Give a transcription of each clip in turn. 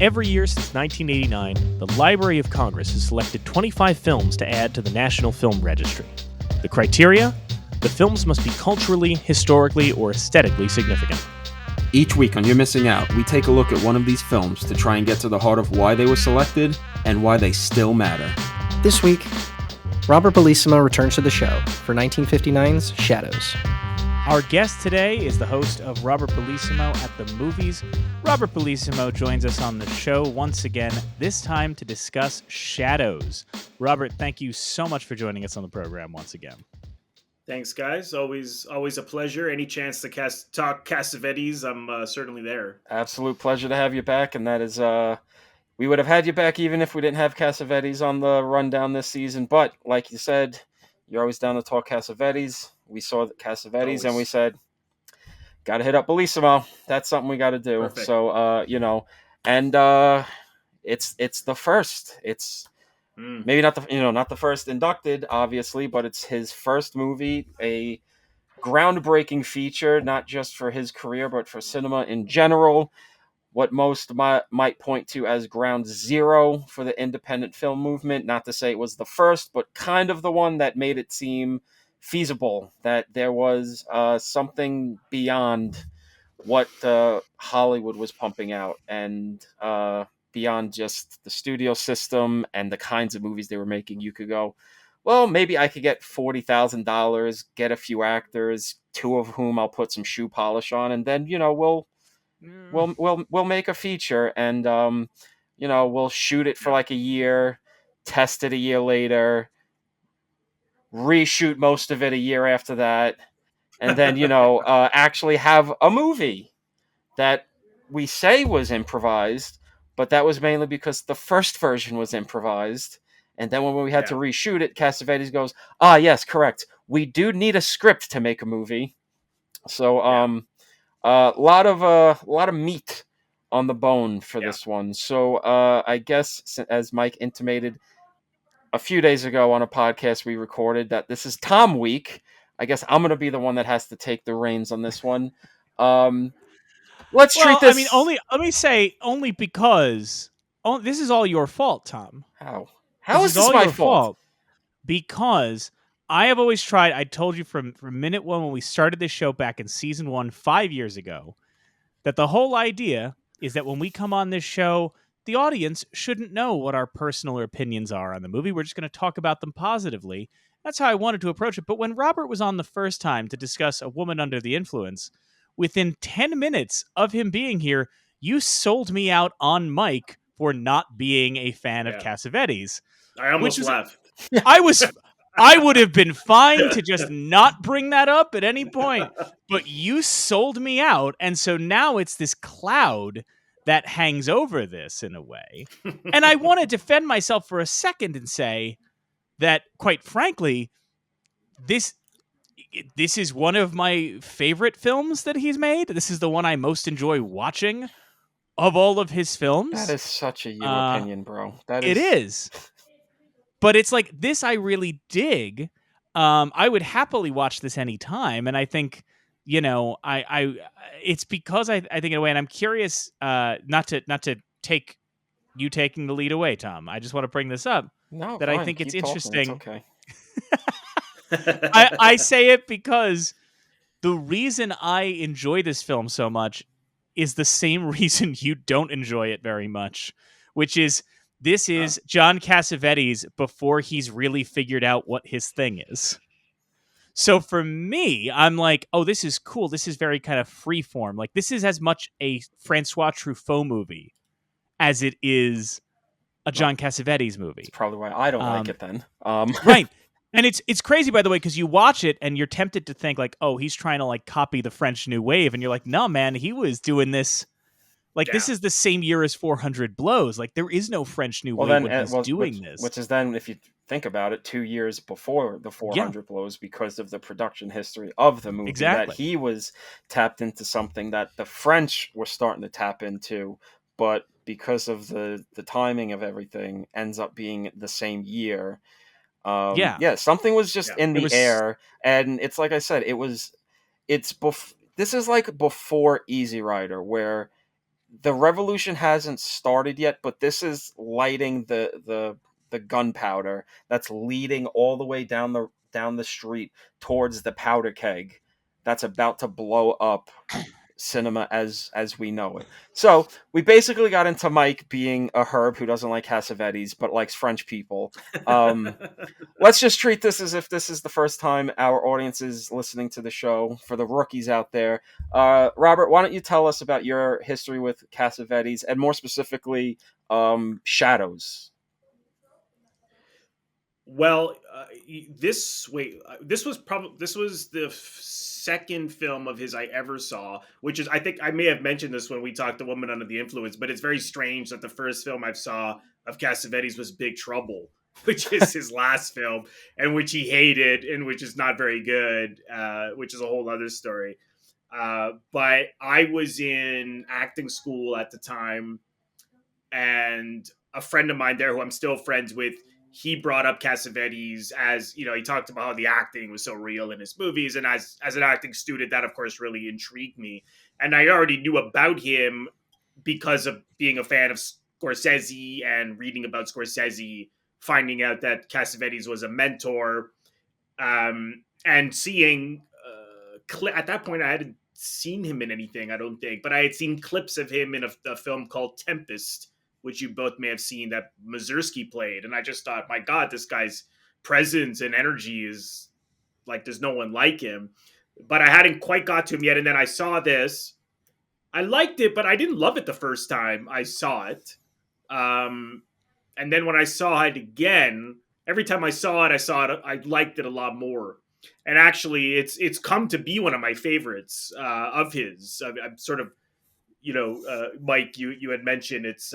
Every year since 1989, the Library of Congress has selected 25 films to add to the National Film Registry. The criteria? The films must be culturally, historically, or aesthetically significant. Each week on You're Missing Out, we take a look at one of these films to try and get to the heart of why they were selected and why they still matter. This week, Robert Bellissimo returns to the show for 1959's Shadows. Our guest today is the host of Robert Bellissimo at the Movies. Robert Bellissimo joins us on the show once again, this time to discuss Shadows. Robert, thank you so much for joining us on the program once again. Thanks, guys. Always a pleasure. Any chance to talk Cassavetes, I'm certainly there. Absolute pleasure to have you back, and that is, we would have had you back even if we didn't have Cassavetes on the rundown this season, but like you said, you're always down to talk Cassavetes. We saw Cassavetes, and we said, got to hit up Bellissimo. That's something we got to do. Perfect. So, it's the first. It's maybe not the first inducted, obviously, but it's his first movie, a groundbreaking feature, not just for his career, but for cinema in general. What most might point to as ground zero for the independent film movement. Not to say it was the first, but kind of the one that made it seem feasible, that there was something beyond what Hollywood was pumping out, and beyond just the studio system and the kinds of movies they were making. You could go, well, maybe I could get $40,000, get a few actors, two of whom I'll put some shoe polish on, and then we'll make a feature, and we'll shoot it for like a year, test it a year later, reshoot most of it a year after that, and then actually have a movie that we say was improvised, but that was mainly because the first version was improvised. And then when we had to reshoot it, Cassavetes goes, yes, correct, we do need a script to make a movie. So a lot of meat on the bone for this one. So I guess, as Mike intimated a few days ago on a podcast we recorded, that this is Tom week. I guess I'm going to be the one that has to take the reins on this one. Let's treat this. I mean, let me say only because this is all your fault, Tom. How is this my fault? Because I have always tried. I told you from minute one when we started this show back in season 1 5 years ago that the whole idea is that when we come on this show, the audience shouldn't know what our personal opinions are on the movie. We're just going to talk about them positively. That's how I wanted to approach it. But when Robert was on the first time to discuss A Woman Under the Influence, within 10 minutes of him being here, you sold me out on mic for not being a fan of Cassavetes. I almost left. I would have been fine to just not bring that up at any point, but you sold me out, and so now it's this cloud that hangs over this in a way. And I want to defend myself for a second and say that, quite frankly, this is one of my favorite films that he's made. This is the one I most enjoy watching of all of his films. That is such a you opinion, bro. It is. But it's like, this I really dig. I would happily watch this anytime, and I think, it's because I think in a way, and I'm curious, not to take you taking the lead away, Tom. I just want to bring this up. No, that fine. I think it's Keep interesting. Talking. It's okay. I say it because the reason I enjoy this film so much is the same reason you don't enjoy it very much, which is this is John Cassavetes before he's really figured out what his thing is. So for me, I'm like, oh, this is cool. This is very kind of freeform. Like, this is as much a Francois Truffaut movie as it is a John Cassavetes movie. That's probably why I don't like it then. Right. And it's crazy, by the way, because you watch it and you're tempted to think like, oh, he's trying to like copy the French New Wave. And you're like, no, man, he was doing this. Like, this is the same year as 400 Blows. Like, there is no French New Wave when he's doing this. Which is then, if you think about it, 2 years before the 400 Blows, because of the production history of the movie. Exactly. That he was tapped into something that the French were starting to tap into, but because of the timing of everything, ends up being the same year. Something was just in the air. And it's like I said, this is like before Easy Rider, where the revolution hasn't started yet, but this is lighting the gunpowder that's leading all the way down the street towards the powder keg that's about to blow up cinema as we know it. So we basically got into Mike being a herb who doesn't like Cassavetes but likes French people. Let's just treat this as if this is the first time our audience is listening to the show. For the rookies out there, Robert, why don't you tell us about your history with Cassavetes and more specifically Shadows? Well, this was the second film of his I ever saw, which is, I think I may have mentioned this when we talked to Woman Under the Influence, but it's very strange that the first film I saw of Cassavetes was Big Trouble, which is his last film, and which he hated, and which is not very good, which is a whole other story. But I was in acting school at the time, and a friend of mine there who I'm still friends with, he brought up Cassavetes, as you know, he talked about how the acting was so real in his movies, and as an acting student, that of course really intrigued me. And I already knew about him because of being a fan of Scorsese and reading about Scorsese, finding out that Cassavetes was a mentor, and seeing at that point I hadn't seen him in anything, I don't think, but I had seen clips of him in a film called Tempest, which you both may have seen, that Mazursky played. And I just thought, my God, this guy's presence and energy is like, there's no one like him. But I hadn't quite got to him yet. And then I saw this. I liked it, but I didn't love it the first time I saw it. And then when I saw it again, every time I saw it, I liked it a lot more. And actually, it's come to be one of my favorites of his. I'm sort of, Mike, you had mentioned it's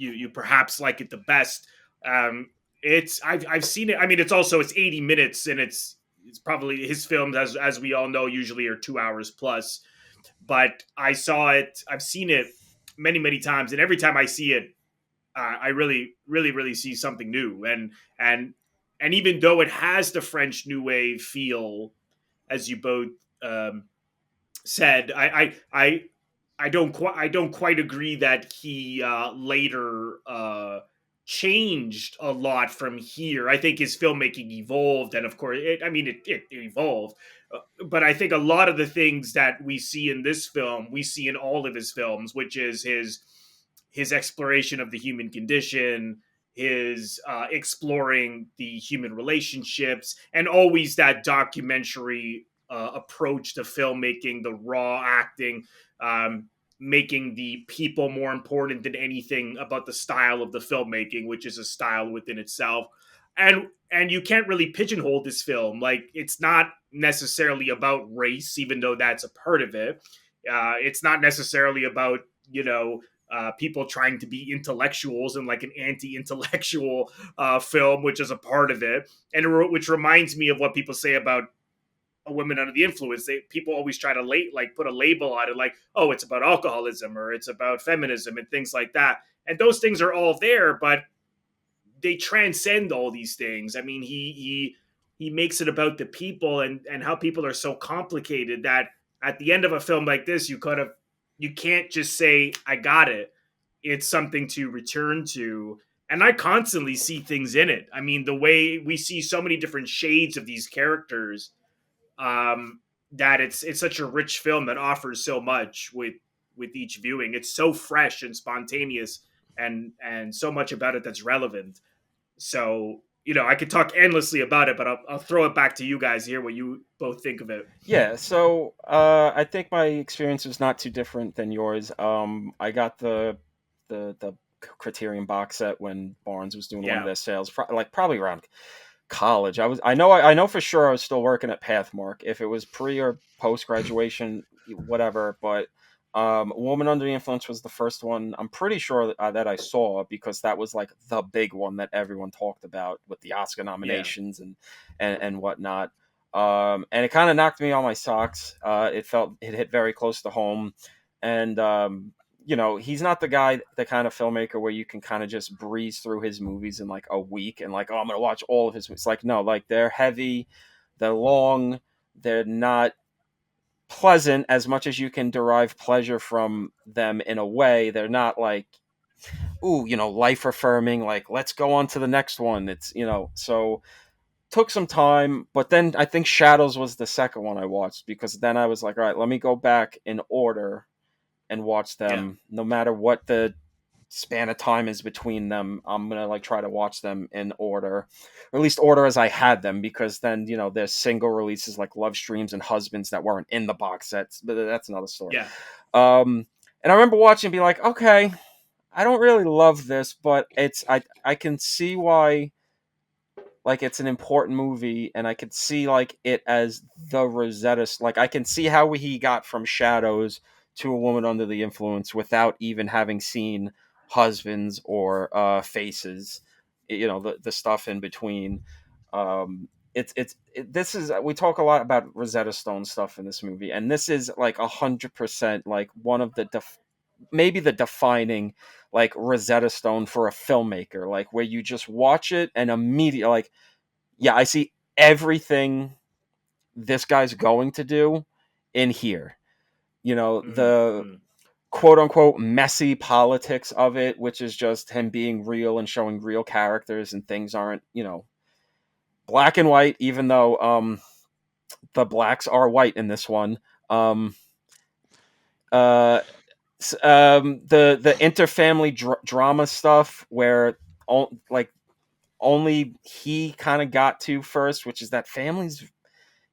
you perhaps like it the best. I've seen it. I mean, it's 80 minutes, and it's probably his films, as we all know, usually are 2 hours plus. But I've seen it many times, and every time I see it, I really see something new. And even though it has the French New Wave feel, as you both said, I don't quite agree that he later changed a lot from here. I think his filmmaking evolved, and of course, it evolved. But I think a lot of the things that we see in this film, we see in all of his films, which is his exploration of the human condition, his exploring the human relationships, and always that documentary approach to filmmaking, the raw acting, making the people more important than anything about the style of the filmmaking, which is a style within itself. And you can't really pigeonhole this film. Like, it's not necessarily about race, even though that's a part of it. It's not necessarily about, people trying to be intellectuals and like an anti-intellectual film, which is a part of it. And which reminds me of what people say about a Women Under the Influence. People always try to put a label on it, like, oh, it's about alcoholism or it's about feminism and things like that. And those things are all there, but they transcend all these things. I mean, he makes it about the people and how people are so complicated that at the end of a film like this, you can't just say, I got it. It's something to return to. And I constantly see things in it. I mean, the way we see so many different shades of these characters, that it's such a rich film that offers so much with each viewing. It's so fresh and spontaneous, and so much about it that's relevant. So, I could talk endlessly about it, but I'll throw it back to you guys here, what you both think of it. Yeah, so I think my experience was not too different than yours. I got the Criterion box set when Barnes was doing one of their sales, probably around college. I know for sure I was still working at Pathmark. If it was pre or post graduation, whatever. But Woman Under the Influence was the first one I'm pretty sure that I saw, because that was like the big one that everyone talked about with the Oscar nominations and whatnot. And it kind of knocked me on my socks. It hit very close to home, and he's not the kind of filmmaker where you can kind of just breeze through his movies in like a week and like, oh, I'm gonna watch all of his movies. Like, no, like, they're heavy, they're long, they're not pleasant as much as you can derive pleasure from them in a way. They're not like, ooh, life affirming, like, let's go on to the next one. It's, so took some time, but then I think Shadows was the second one I watched, because then I was like, all right, let me go back in order and watch them, no matter what the span of time is between them. I'm gonna like try to watch them in order, or at least order as I had them, because then there's single releases like Love Streams and Husbands that weren't in the box sets, but that's another story. Yeah. And I remember watching and be like, okay, I don't really love this, but I can see why, like, it's an important movie, and I could see like it as the Rosetta. Like, I can see how he got from Shadows to A Woman Under the Influence without even having seen Husbands or Faces. The stuff in between. This is, we talk a lot about Rosetta Stone stuff in this movie, and this is like 100% like one of the maybe the defining like Rosetta Stone for a filmmaker, like where you just watch it and immediately like, yeah, I see everything this guy's going to do in here. The quote unquote messy politics of it, which is just him being real and showing real characters, and things aren't, black and white, even though the blacks are white in this one. The interfamily drama stuff where only he kind of got to first, which is that families,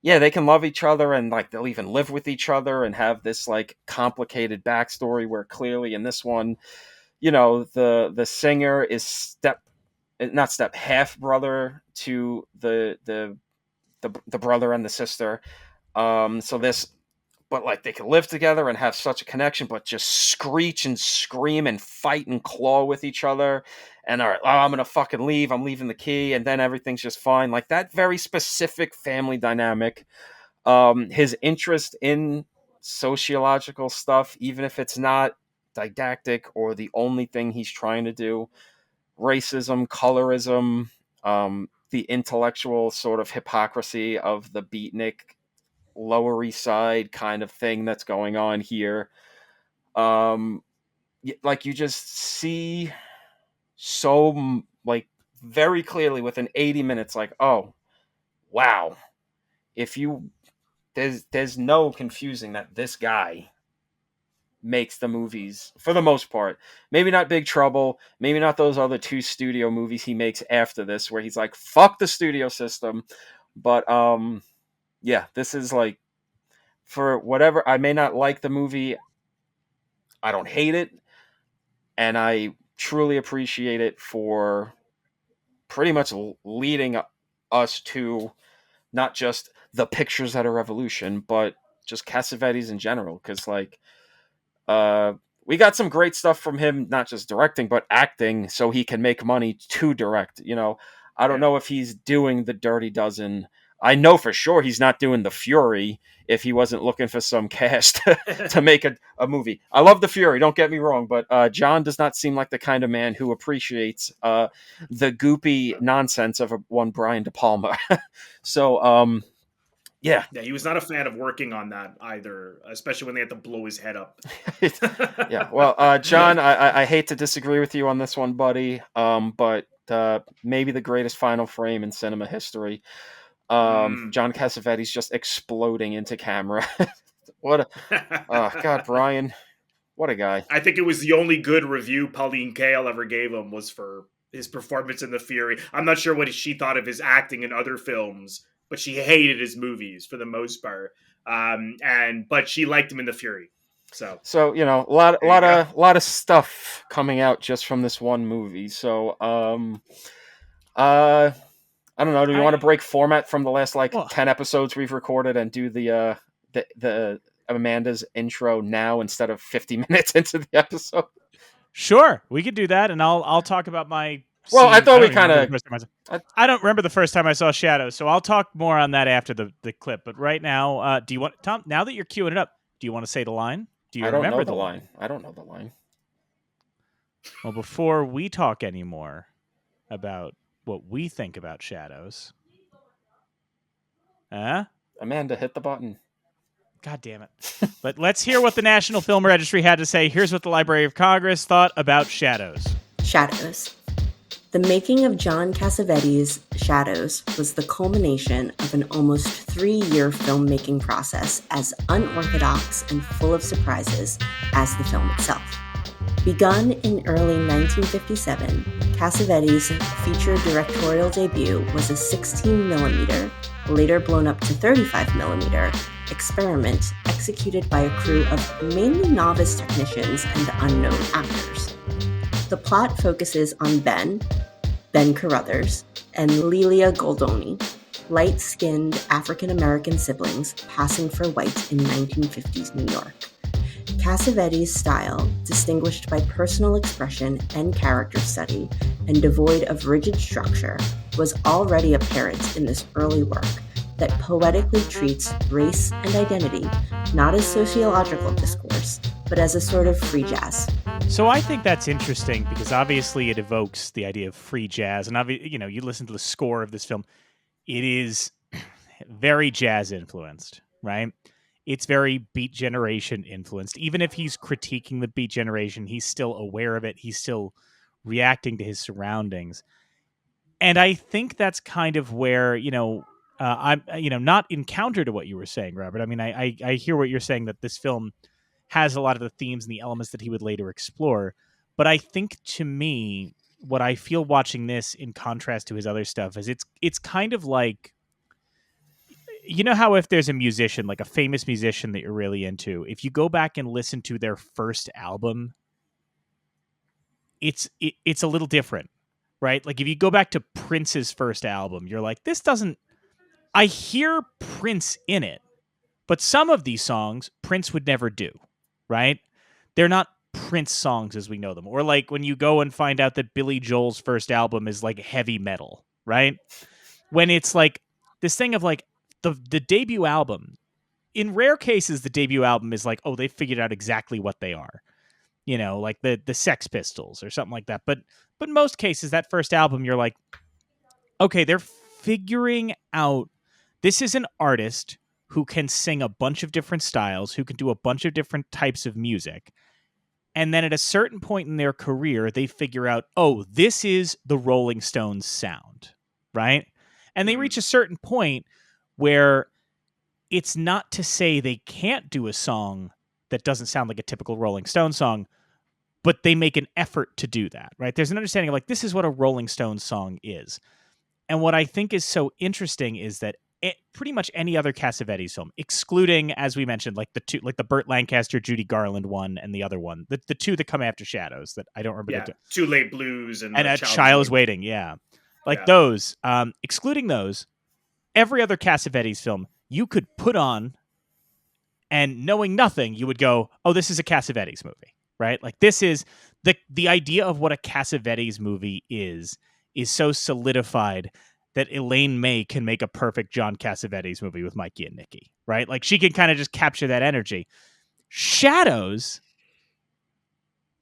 yeah, they can love each other, and like they'll even live with each other and have this like complicated backstory, where clearly in this one, the singer is half brother to the brother and the sister. So this, but like they can live together and have such a connection, but just screech and scream and fight and claw with each other. And all right, I'm gonna fucking leave. I'm leaving the key, and then everything's just fine. Like that very specific family dynamic. His interest in sociological stuff, even if it's not didactic or the only thing he's trying to do. Racism, colorism, the intellectual sort of hypocrisy of the beatnik Lower East Side kind of thing that's going on here. Like you just see so like very clearly within 80 minutes, like, oh wow, if you there's no confusing that this guy makes the movies for the most part. Maybe not Big Trouble, maybe not those other two studio movies he makes after this where he's like, fuck the studio system. But yeah, this is like, for whatever, I may not like the movie, I don't hate it, and I truly appreciate it for pretty much leading us to not just the pictures at a revolution, but just Cassavetes in general, because like we got some great stuff from him, not just directing but acting, so he can make money to direct. I don't know if he's doing the Dirty Dozen. I know for sure he's not doing The Fury if he wasn't looking for some cast to make a movie. I love The Fury, don't get me wrong, but John does not seem like the kind of man who appreciates the goopy nonsense of one Brian De Palma. So, yeah, he was not a fan of working on that either, especially when they had to blow his head up. Yeah, well, John, I hate to disagree with you on this one, buddy, but maybe the greatest final frame in cinema history. John Cassavetes just exploding into camera. What a God, Brian, what a guy. I think it was the only good review Pauline Kael ever gave him was for his performance in The Fury. I'm not sure what she thought of his acting in other films, but she hated his movies for the most part. But she liked him in The Fury. So a lot of stuff coming out just from this one movie. So I don't know. Do you want to break format from the last 10 episodes we've recorded and do the Amanda's intro now instead of 50 minutes into the episode? Sure, we could do that, and I'll talk about my. Well, I thought we kind of. I don't remember the first time I saw Shadows, so I'll talk more on that after the clip. But right now, do you want Tom? Now that you're queuing it up, do you want to say the line? Do you remember the line? I don't know the line. Well, before we talk anymore about what we think about Shadows, Amanda, hit the button. God damn it. But let's hear what the National Film Registry had to say. Here's what the Library of Congress thought about Shadows. Shadows. The making of John Cassavetes Shadows was the culmination of an almost 3-year filmmaking process as unorthodox and full of surprises as the film itself. Begun in early 1957, Cassavetes' feature directorial debut was a 16mm, later blown up to 35mm, experiment executed by a crew of mainly novice technicians and unknown actors. The plot focuses on Ben Carruthers, and Lelia Goldoni, light-skinned African-American siblings passing for white in 1950s New York. Cassavetes' style, distinguished by personal expression and character study, and devoid of rigid structure, was already apparent in this early work that poetically treats race and identity not as sociological discourse, but as a sort of free jazz. So I think that's interesting because obviously it evokes the idea of free jazz, and you listen to the score of this film, it is very jazz influenced, right? It's very Beat Generation influenced. Even if he's critiquing the Beat Generation, he's still aware of it. He's still reacting to his surroundings, and I think that's kind of where I'm not in counter to what you were saying, Robert. I mean, I hear what you're saying, that this film has a lot of the themes and the elements that he would later explore. But I think, to me, what I feel watching this in contrast to his other stuff is it's kind of like, you know how if there's a musician, like a famous musician that you're really into, if you go back and listen to their first album, it's a little different, right? Like if you go back to Prince's first album, you're like, I hear Prince in it, but some of these songs Prince would never do, right? They're not Prince songs as we know them. Or like when you go and find out that Billy Joel's first album is like heavy metal, right? When it's like this thing of like the debut album, in rare cases, the debut album is like, oh, they figured out exactly what they are, like the Sex Pistols or something like that. But in most cases, that first album, you're like, okay, they're figuring out, this is an artist who can sing a bunch of different styles, who can do a bunch of different types of music. And then at a certain point in their career, they figure out, oh, this is the Rolling Stones sound, right? And they reach a certain point where it's not to say they can't do a song that doesn't sound like a typical Rolling Stone song, but they make an effort to do that, right? There's an understanding of like, this is what a Rolling Stones song is. And what I think is so interesting is that pretty much any other Cassavetes film, excluding, as we mentioned, like the Burt Lancaster, Judy Garland one, and the other one, the two that come after Shadows that I don't remember. Yeah, Too Late Blues and A Child is Waiting. Yeah, those. Excluding those, every other Cassavetes film you could put on, and knowing nothing, you would go, "Oh, this is a Cassavetes movie," right? Like this is the idea of what a Cassavetes movie is so solidified that Elaine May can make a perfect John Cassavetes movie with Mikey and Nicky, right? Like she can kind of just capture that energy. Shadows,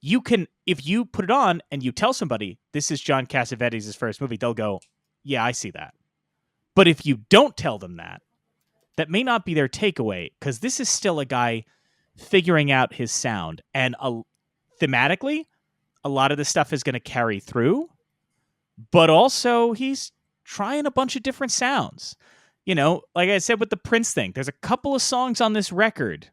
you can, if you put it on and you tell somebody this is John Cassavetes' first movie, they'll go, yeah, I see that. But if you don't tell them that may not be their takeaway, because this is still a guy figuring out his sound. And thematically, a lot of this stuff is going to carry through, but also he's trying a bunch of different sounds. Like I said with the Prince thing, there's a couple of songs on this record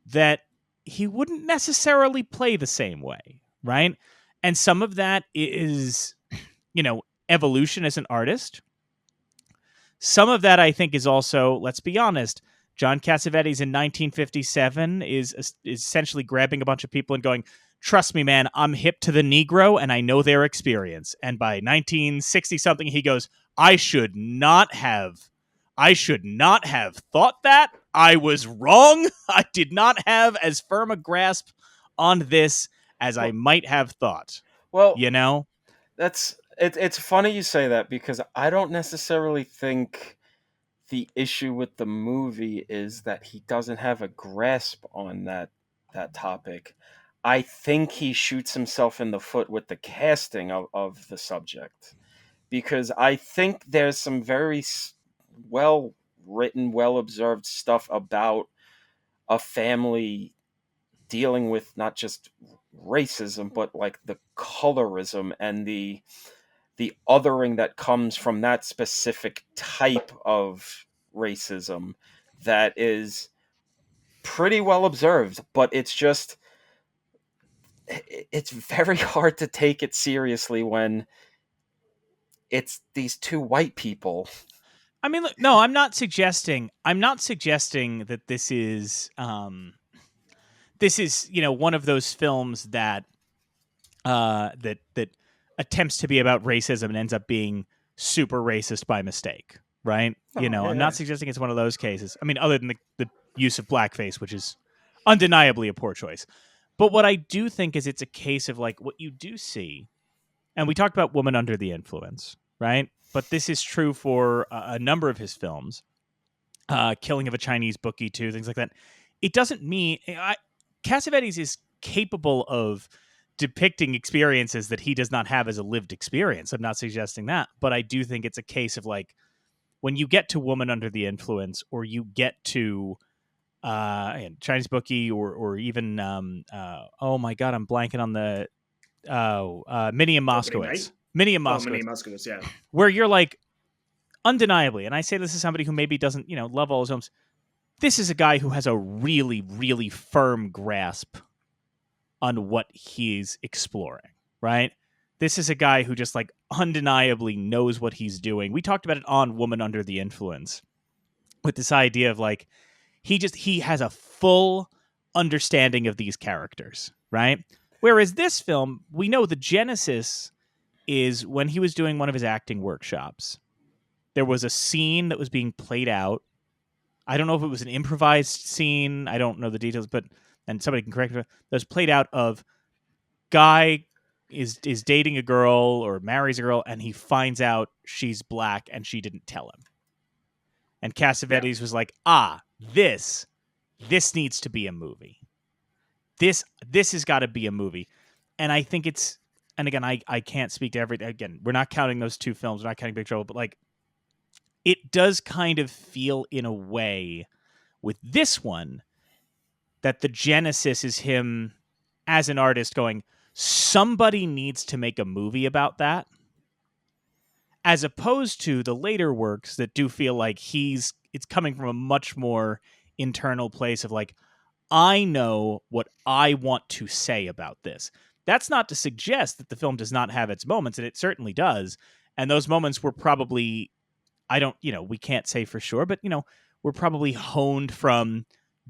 that he wouldn't necessarily play the same way, right? And some of that is, evolution as an artist. Some of that, I think, is also, let's be honest, John Cassavetes in 1957 is essentially grabbing a bunch of people and going, trust me, man, I'm hip to the Negro and I know their experience. And by 1960-something, he goes, I should not have thought that. I was wrong. I did not have as firm a grasp on this as I might have thought. Well, It's funny you say that, because I don't necessarily think the issue with the movie is that he doesn't have a grasp on that topic. I think he shoots himself in the foot with the casting of the subject, because I think there's some very well written, well observed stuff about a family dealing with not just racism, but like the colorism and the othering that comes from that specific type of racism that is pretty well observed, but it's very hard to take it seriously when it's these two white people. I mean, look, no, I'm not suggesting that this is one of those films that that attempts to be about racism and ends up being super racist by mistake, right? I'm not suggesting it's one of those cases. I mean, other than the use of blackface, which is undeniably a poor choice. But what I do think is it's a case of like what you do see, and we talked about Woman Under the Influence, right? But this is true for a number of his films, Killing of a Chinese Bookie too, things like that. It doesn't mean Cassavetes is capable of depicting experiences that he does not have as a lived experience. I'm not suggesting that, but I do think it's a case of like when you get to Woman Under the Influence, or you get to Chinese Bookie, or even oh my god, I'm blanking on the Minnie and Moskowitz. Minnie and Moskowitz, yeah. Where you're like, undeniably, and I say this as somebody who maybe doesn't, love all his films, this is a guy who has a really, really firm grasp on what he's exploring, right? This is a guy who just like undeniably knows what he's doing. We talked about it on Woman Under the Influence with this idea of like, he has a full understanding of these characters, right? Whereas this film, we know the genesis is when he was doing one of his acting workshops. There was a scene that was being played out. I don't know if it was an improvised scene. I don't know the details, and somebody can correct me. That was played out of guy is dating a girl or marries a girl, and he finds out she's black and she didn't tell him. And Cassavetes was like, this needs to be a movie. This has got to be a movie. And I think it's, and again, I can't speak to everything. Again, we're not counting those two films. We're not counting Big Trouble, but like, it does kind of feel in a way with this one that the genesis is him as an artist going, somebody needs to make a movie about that, as opposed to the later works that do feel like it's coming from a much more internal place of like, I know what I want to say about this. That's not to suggest that the film does not have its moments, and it certainly does. And those moments were probably, we can't say for sure, but, were probably honed from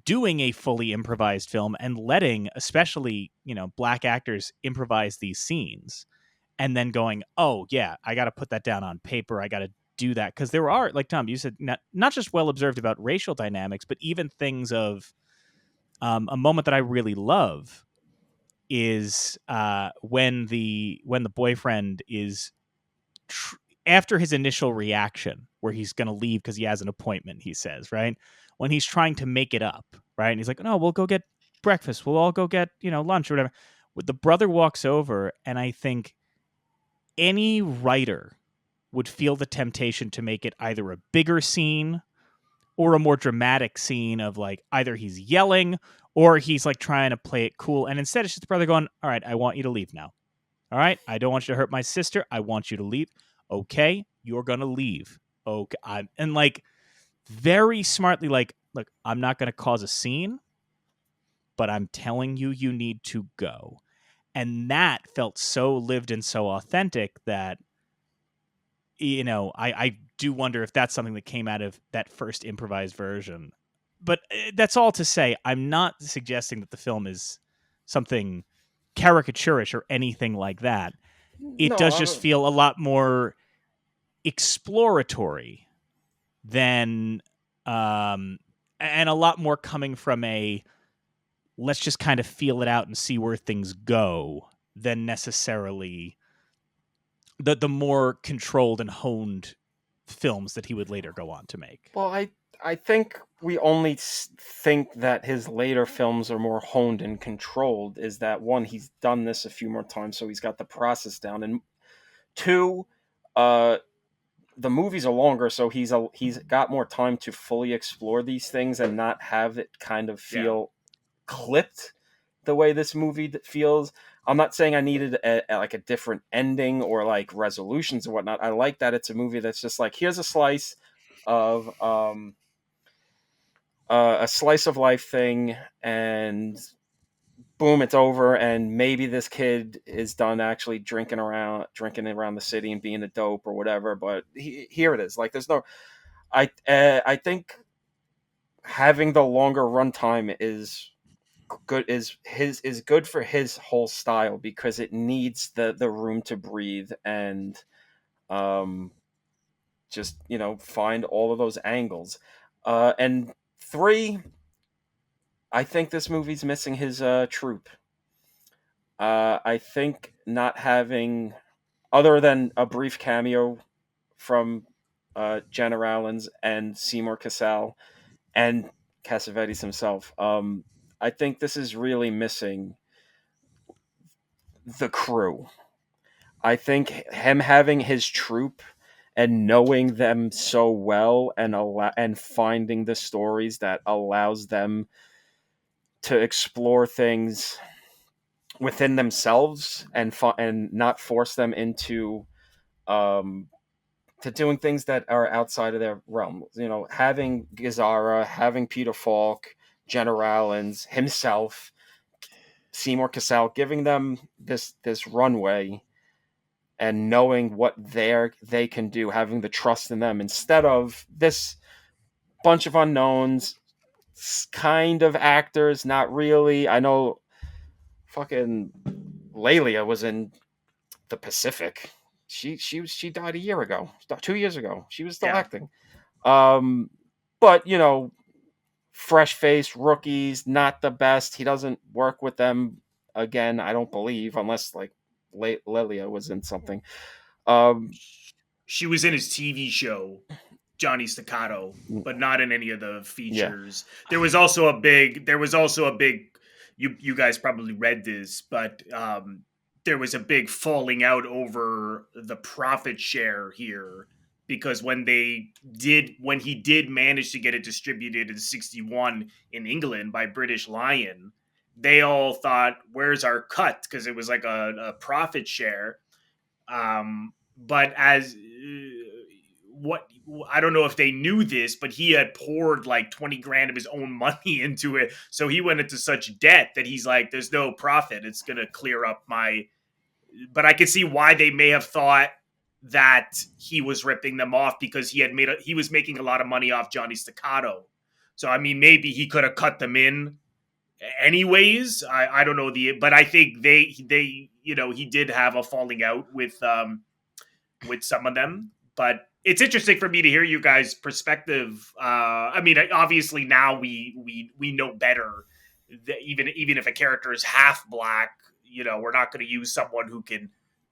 doing a fully improvised film and letting, especially, black actors improvise these scenes and then going, oh, yeah, I got to put that down on paper. I got to do that. Because there are, like Tom, you said, not just well observed about racial dynamics, but even things of a moment that I really love is when the boyfriend is after his initial reaction where he's going to leave because he has an appointment, he says, right? When he's trying to make it up, right? And he's like, no, we'll go get breakfast. We'll all go get, lunch or whatever. The brother walks over, and I think any writer would feel the temptation to make it either a bigger scene or a more dramatic scene of like either he's yelling or he's like trying to play it cool. And instead it's just the brother going, all right, I want you to leave now. All right, I don't want you to hurt my sister. I want you to leave. Okay, you're going to leave. Okay. And like very smartly, like, look, I'm not going to cause a scene, but I'm telling you, you need to go. And that felt so lived and so authentic that, I do wonder if that's something that came out of that first improvised version. But that's all to say, I'm not suggesting that the film is something caricaturish or anything like that. It does just feel a lot more exploratory than, and a lot more coming from a, let's just kind of feel it out and see where things go than necessarily the more controlled and honed films that he would later go on to make. Well, I think we only think that his later films are more honed and controlled is that, one, he's done this a few more times, so he's got the process down, and two, the movies are longer, so he's got more time to fully explore these things and not have it kind of feel clipped the way this movie feels. I'm not saying I needed like a different ending or like resolutions and whatnot. I like that it's a movie that's just like, here's a slice of a slice of life thing, and boom, it's over. And maybe this kid is done actually drinking around the city and being a dope or whatever. But here it is. Like, there's no. I think having the longer runtime is good for his whole style, because it needs the room to breathe and just find all of those angles. And 3, I think this movie's missing his troupe. I think not having, other than a brief cameo from Jenna Rowlands and Seymour Cassel and Cassavetes himself, I think this is really missing the crew. I think him having his troupe and knowing them so well and finding the stories that allows them to explore things within themselves and not force them into to doing things that are outside of their realm. Having Gazzara, having Peter Falk, Jenna Rowlands, himself, Seymour Cassel, giving them this runway and knowing what they can do, having the trust in them, instead of this bunch of unknowns, kind of actors, not really. I know fucking Lelia was in the Pacific. She died a year ago, 2 years ago. She was still acting. But fresh faced rookies, not the best. He doesn't work with them again, I don't believe, unless like Lelia was in something. She was in his TV show, Johnny Staccato, but not in any of the features. Yeah. There was also a big. You guys probably read this, but there was a big falling out over the profit share here, because when he did manage to get it distributed in '61 in England by British Lion, they all thought, "Where's our cut?" Because it was like a profit share. But as I don't know if they knew this, but he had poured like 20 grand of his own money into it. So he went into such debt that he's like, there's no profit. It's going to clear up but I can see why they may have thought that he was ripping them off, because he was making a lot of money off Johnny Staccato. So, I mean, maybe he could have cut them in anyways. I don't know but I think he did have a falling out with some of them. But it's interesting for me to hear you guys' perspective. I mean, obviously now we know better. Even if a character is half black, we're not going to use someone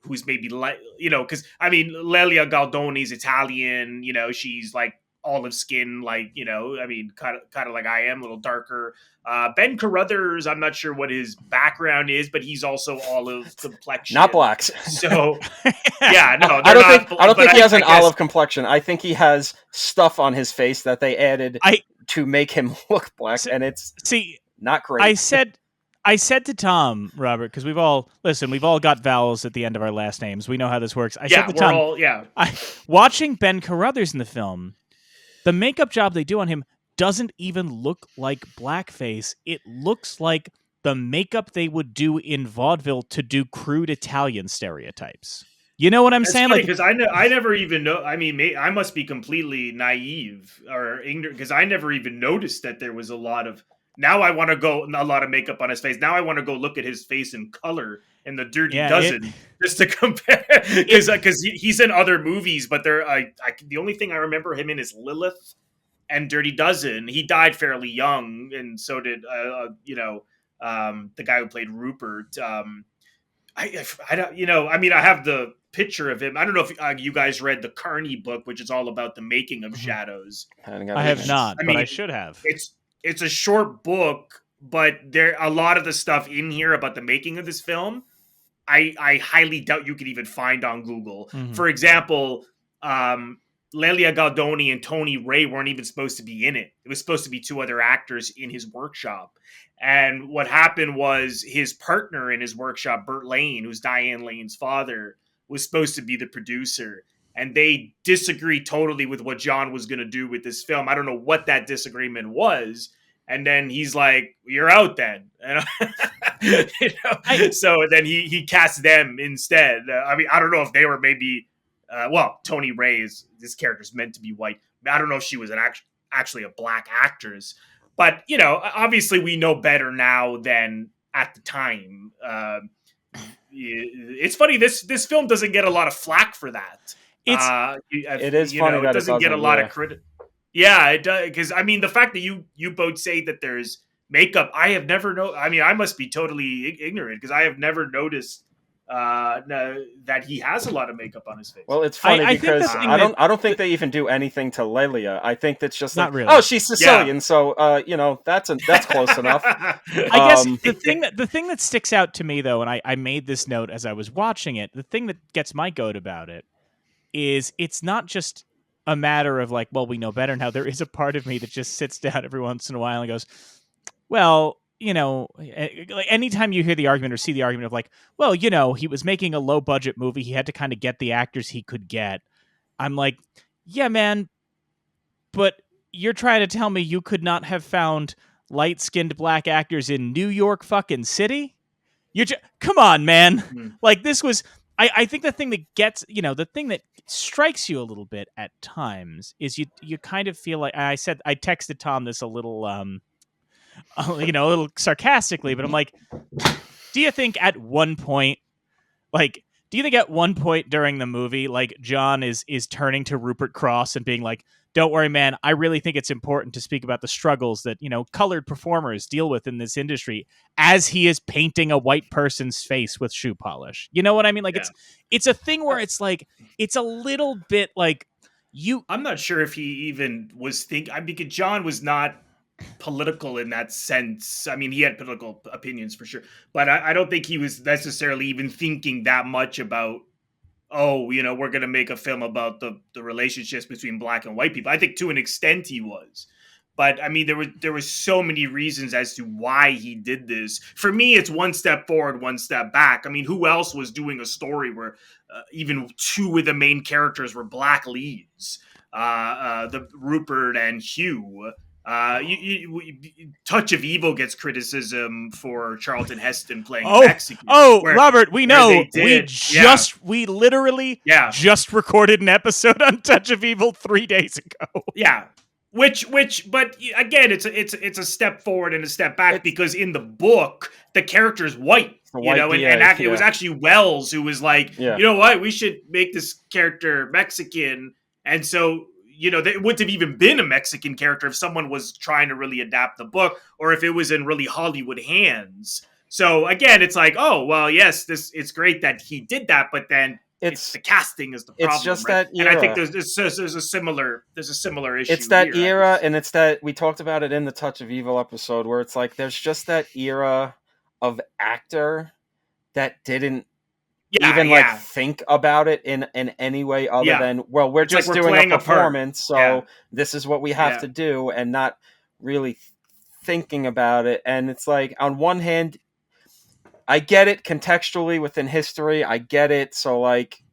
who's maybe like, because I mean, Lelia Galdoni's Italian. She's like olive skin, like, I mean, kind of like I am, a little darker. Ben Carruthers, I'm not sure what his background is, but he's also olive complexion, not blacks. So yeah, no, I don't think he has an olive complexion. I think he has stuff on his face that they added to make him look black, and it's not great. I said to Tom, Robert, because we've all got vowels at the end of our last names. We know how this works. I said to Tom, watching Ben Carruthers in the film, the makeup job they do on him doesn't even look like blackface. It looks like the makeup they would do in vaudeville to do crude Italian stereotypes. You know what I'm saying? Funny, because I never even know. I mean, I must be completely naive or ignorant, because I never even noticed that there was a lot of. Now I want to go a lot of makeup on his face. Now I want to go look at his face in color in the Dirty Dozen just to compare, because he's in other movies, but the only thing I remember him in is Lilith and Dirty Dozen. He died fairly young, and so did the guy who played Rupert. I don't, I mean, I have the picture of him. I don't know if you guys read the Carney book, which is all about the making of Shadows. I have not, but I should have. It's a short book, but a lot of the stuff in here about the making of this film, I highly doubt you could even find on Google. Mm-hmm. For example, Lelia Galdoni and Tony Ray weren't even supposed to be in it. It was supposed to be two other actors in his workshop. And what happened was his partner in his workshop, Burt Lane, who's Diane Lane's father, was supposed to be the producer. And they disagreed totally with what John was going to do with this film. I don't know what that disagreement was. And then he's like, "You're out then." And, so then he cast them instead. I mean, I don't know if they were maybe, Tony Ray this character's meant to be white. I don't know if she was actually a black actress. But, obviously we know better now than at the time. It's funny, this film doesn't get a lot of flack for that. It is funny that it doesn't get a lot of credit. Yeah, it does, because I mean the fact that you both say that there's makeup, I have never I mean, I must be totally ignorant because I have never noticed that he has a lot of makeup on his face. Well, it's funny because I don't think they even do anything to Lelia. I think that's just not like, really. Oh, she's Sicilian, so that's close enough. I guess the thing that sticks out to me though, and I made this note as I was watching it, the thing that gets my goat about it is it's not just a matter of like, well, we know better now. There is a part of me that just sits down every once in a while and goes, well, like anytime you hear the argument or see the argument of like, well, he was making a low budget movie, he had to kind of get the actors he could get. I'm like, yeah, man, but you're trying to tell me you could not have found light-skinned black actors in New York fucking city? Come on, man. Like this was, I think the thing that gets, the thing that strikes you a little bit at times is you kind of feel like, I texted Tom this a little, a little sarcastically, but I'm like, do you think at one point during the movie, like John is turning to Rupert Cross and being like, don't worry, man, I really think it's important to speak about the struggles that, colored performers deal with in this industry, as he is painting a white person's face with shoe polish. You know what I mean? Like, it's a thing where it's like, it's a little bit like I'm not sure if he even was because John was not political in that sense. I mean, he had political opinions for sure, but I don't think he was necessarily even thinking that much about, we're going to make a film about the relationships between black and white people. I think to an extent he was. But I mean, there were so many reasons as to why he did this. For me, it's one step forward, one step back. I mean, who else was doing a story where even two of the main characters were black leads? The Rupert and Hugh. Touch of Evil gets criticism for Charlton Heston playing Mexican. Robert, we know we literally just recorded an episode on Touch of Evil 3 days ago. Yeah. But again, it's a step forward and a step back because in the book the character's white, it was actually Wells who was like, you know what, we should make this character Mexican, and so it wouldn't have even been a Mexican character if someone was trying to really adapt the book or if it was in really Hollywood hands. So again, it's like, oh well, yes, it's great that he did that, but then. It's the casting is the problem. It's just right? that era. And I think there's a similar issue. It's that here, era, and it's that we talked about it in the Touch of Evil episode, where it's like there's just that era of actor that didn't like think about it in any way other than, well, we're just doing a performance, so this is what we have to do, and not really thinking about it. And it's like, on one hand, I get it contextually within history. I get it. So like,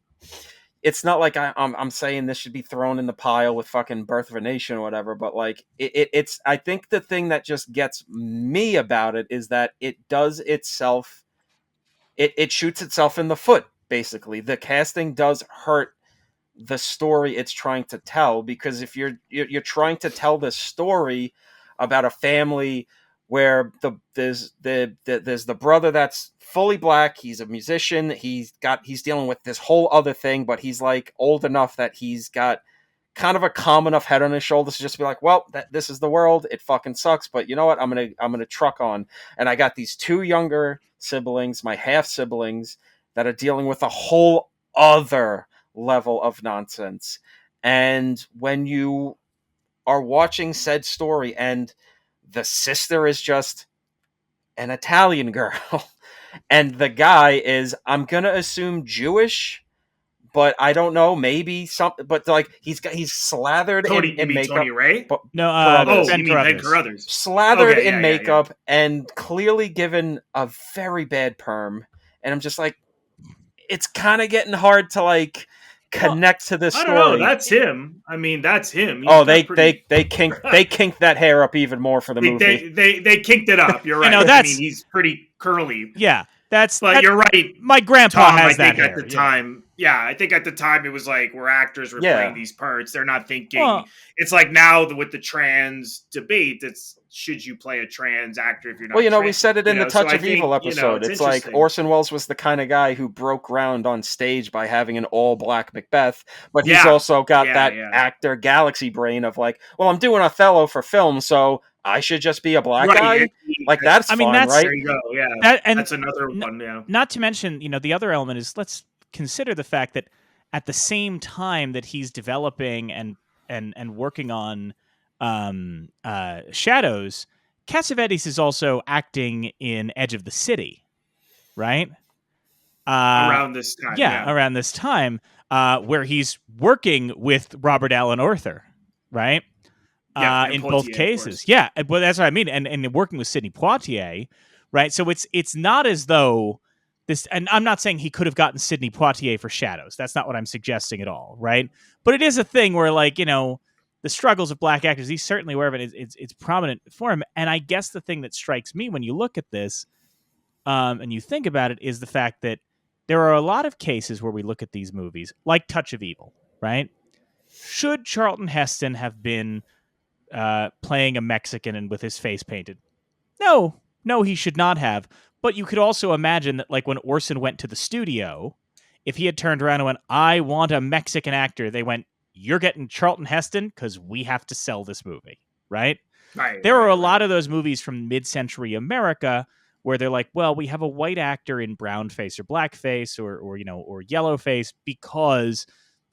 it's not like I'm saying this should be thrown in the pile with fucking Birth of a Nation or whatever. But like, it's. I think the thing that just gets me about it is that it does itself. It shoots itself in the foot. Basically, the casting does hurt the story it's trying to tell, because if you're trying to tell this story about a family where there's the brother that's fully black, he's a musician, he's dealing with this whole other thing, but he's like old enough that he's got kind of a calm enough head on his shoulders to just be like, well, this is the world, it fucking sucks, but you know what, I'm gonna truck on. And I got these two younger siblings, my half siblings, that are dealing with a whole other level of nonsense. And when you are watching said story and the sister is just an Italian girl and the guy is, I'm going to assume, Jewish, but I don't know, maybe something. But like he's slathered Tony, you in mean makeup. Tony Ray? But No, Carruthers. Oh, Ben you mean Ben Carruthers. Carruthers? Slathered Okay, in yeah. makeup and clearly given a very bad perm, and I'm just like, it's kind of getting hard to like connect to this I story. don't know. That's him. I mean, that's him. He's They kinked that hair up even more for the movie. They kinked it up. You're right. I mean, he's pretty curly. Yeah, but you're right. My grandpa Tom, has I that think hair. at the time. Yeah, I think at the time it was like where actors were playing these parts. They're not thinking. Well, it's like now with the trans debate. It's should you play a trans actor if you're not? Well, trans, we said it in the Touch of Evil episode. It's like Orson Welles was the kind of guy who broke ground on stage by having an all-black Macbeth, but he's also got that actor galaxy brain of like, well, I'm doing Othello for film, so I should just be a black guy. Like that's fun, right? There you go. Yeah, that's another one. Yeah. Not to mention, the other element is let's consider the fact that at the same time that he's developing and working on Shadows, Cassavetes is also acting in Edge of the City, right? Around this time. Yeah, around this time, where he's working with Robert Allen Arthur, right? In Poitier, both cases. Yeah, but that's what I mean. And working with Sidney Poitier, right? So it's not as though this, and I'm not saying he could have gotten Sidney Poitier for Shadows. That's not what I'm suggesting at all, right? But it is a thing where, like, the struggles of black actors, he's certainly aware of it. It's prominent for him. And I guess the thing that strikes me when you look at this and you think about it is the fact that there are a lot of cases where we look at these movies, like Touch of Evil, right? Should Charlton Heston have been playing a Mexican and with his face painted? No, he should not have. But you could also imagine that, like, when Orson went to the studio, if he had turned around and went, I want a Mexican actor, they went, you're getting Charlton Heston because we have to sell this movie, right? There are a lot of those movies from mid-century America where they're like, well, we have a white actor in brown face or black face or yellow face because,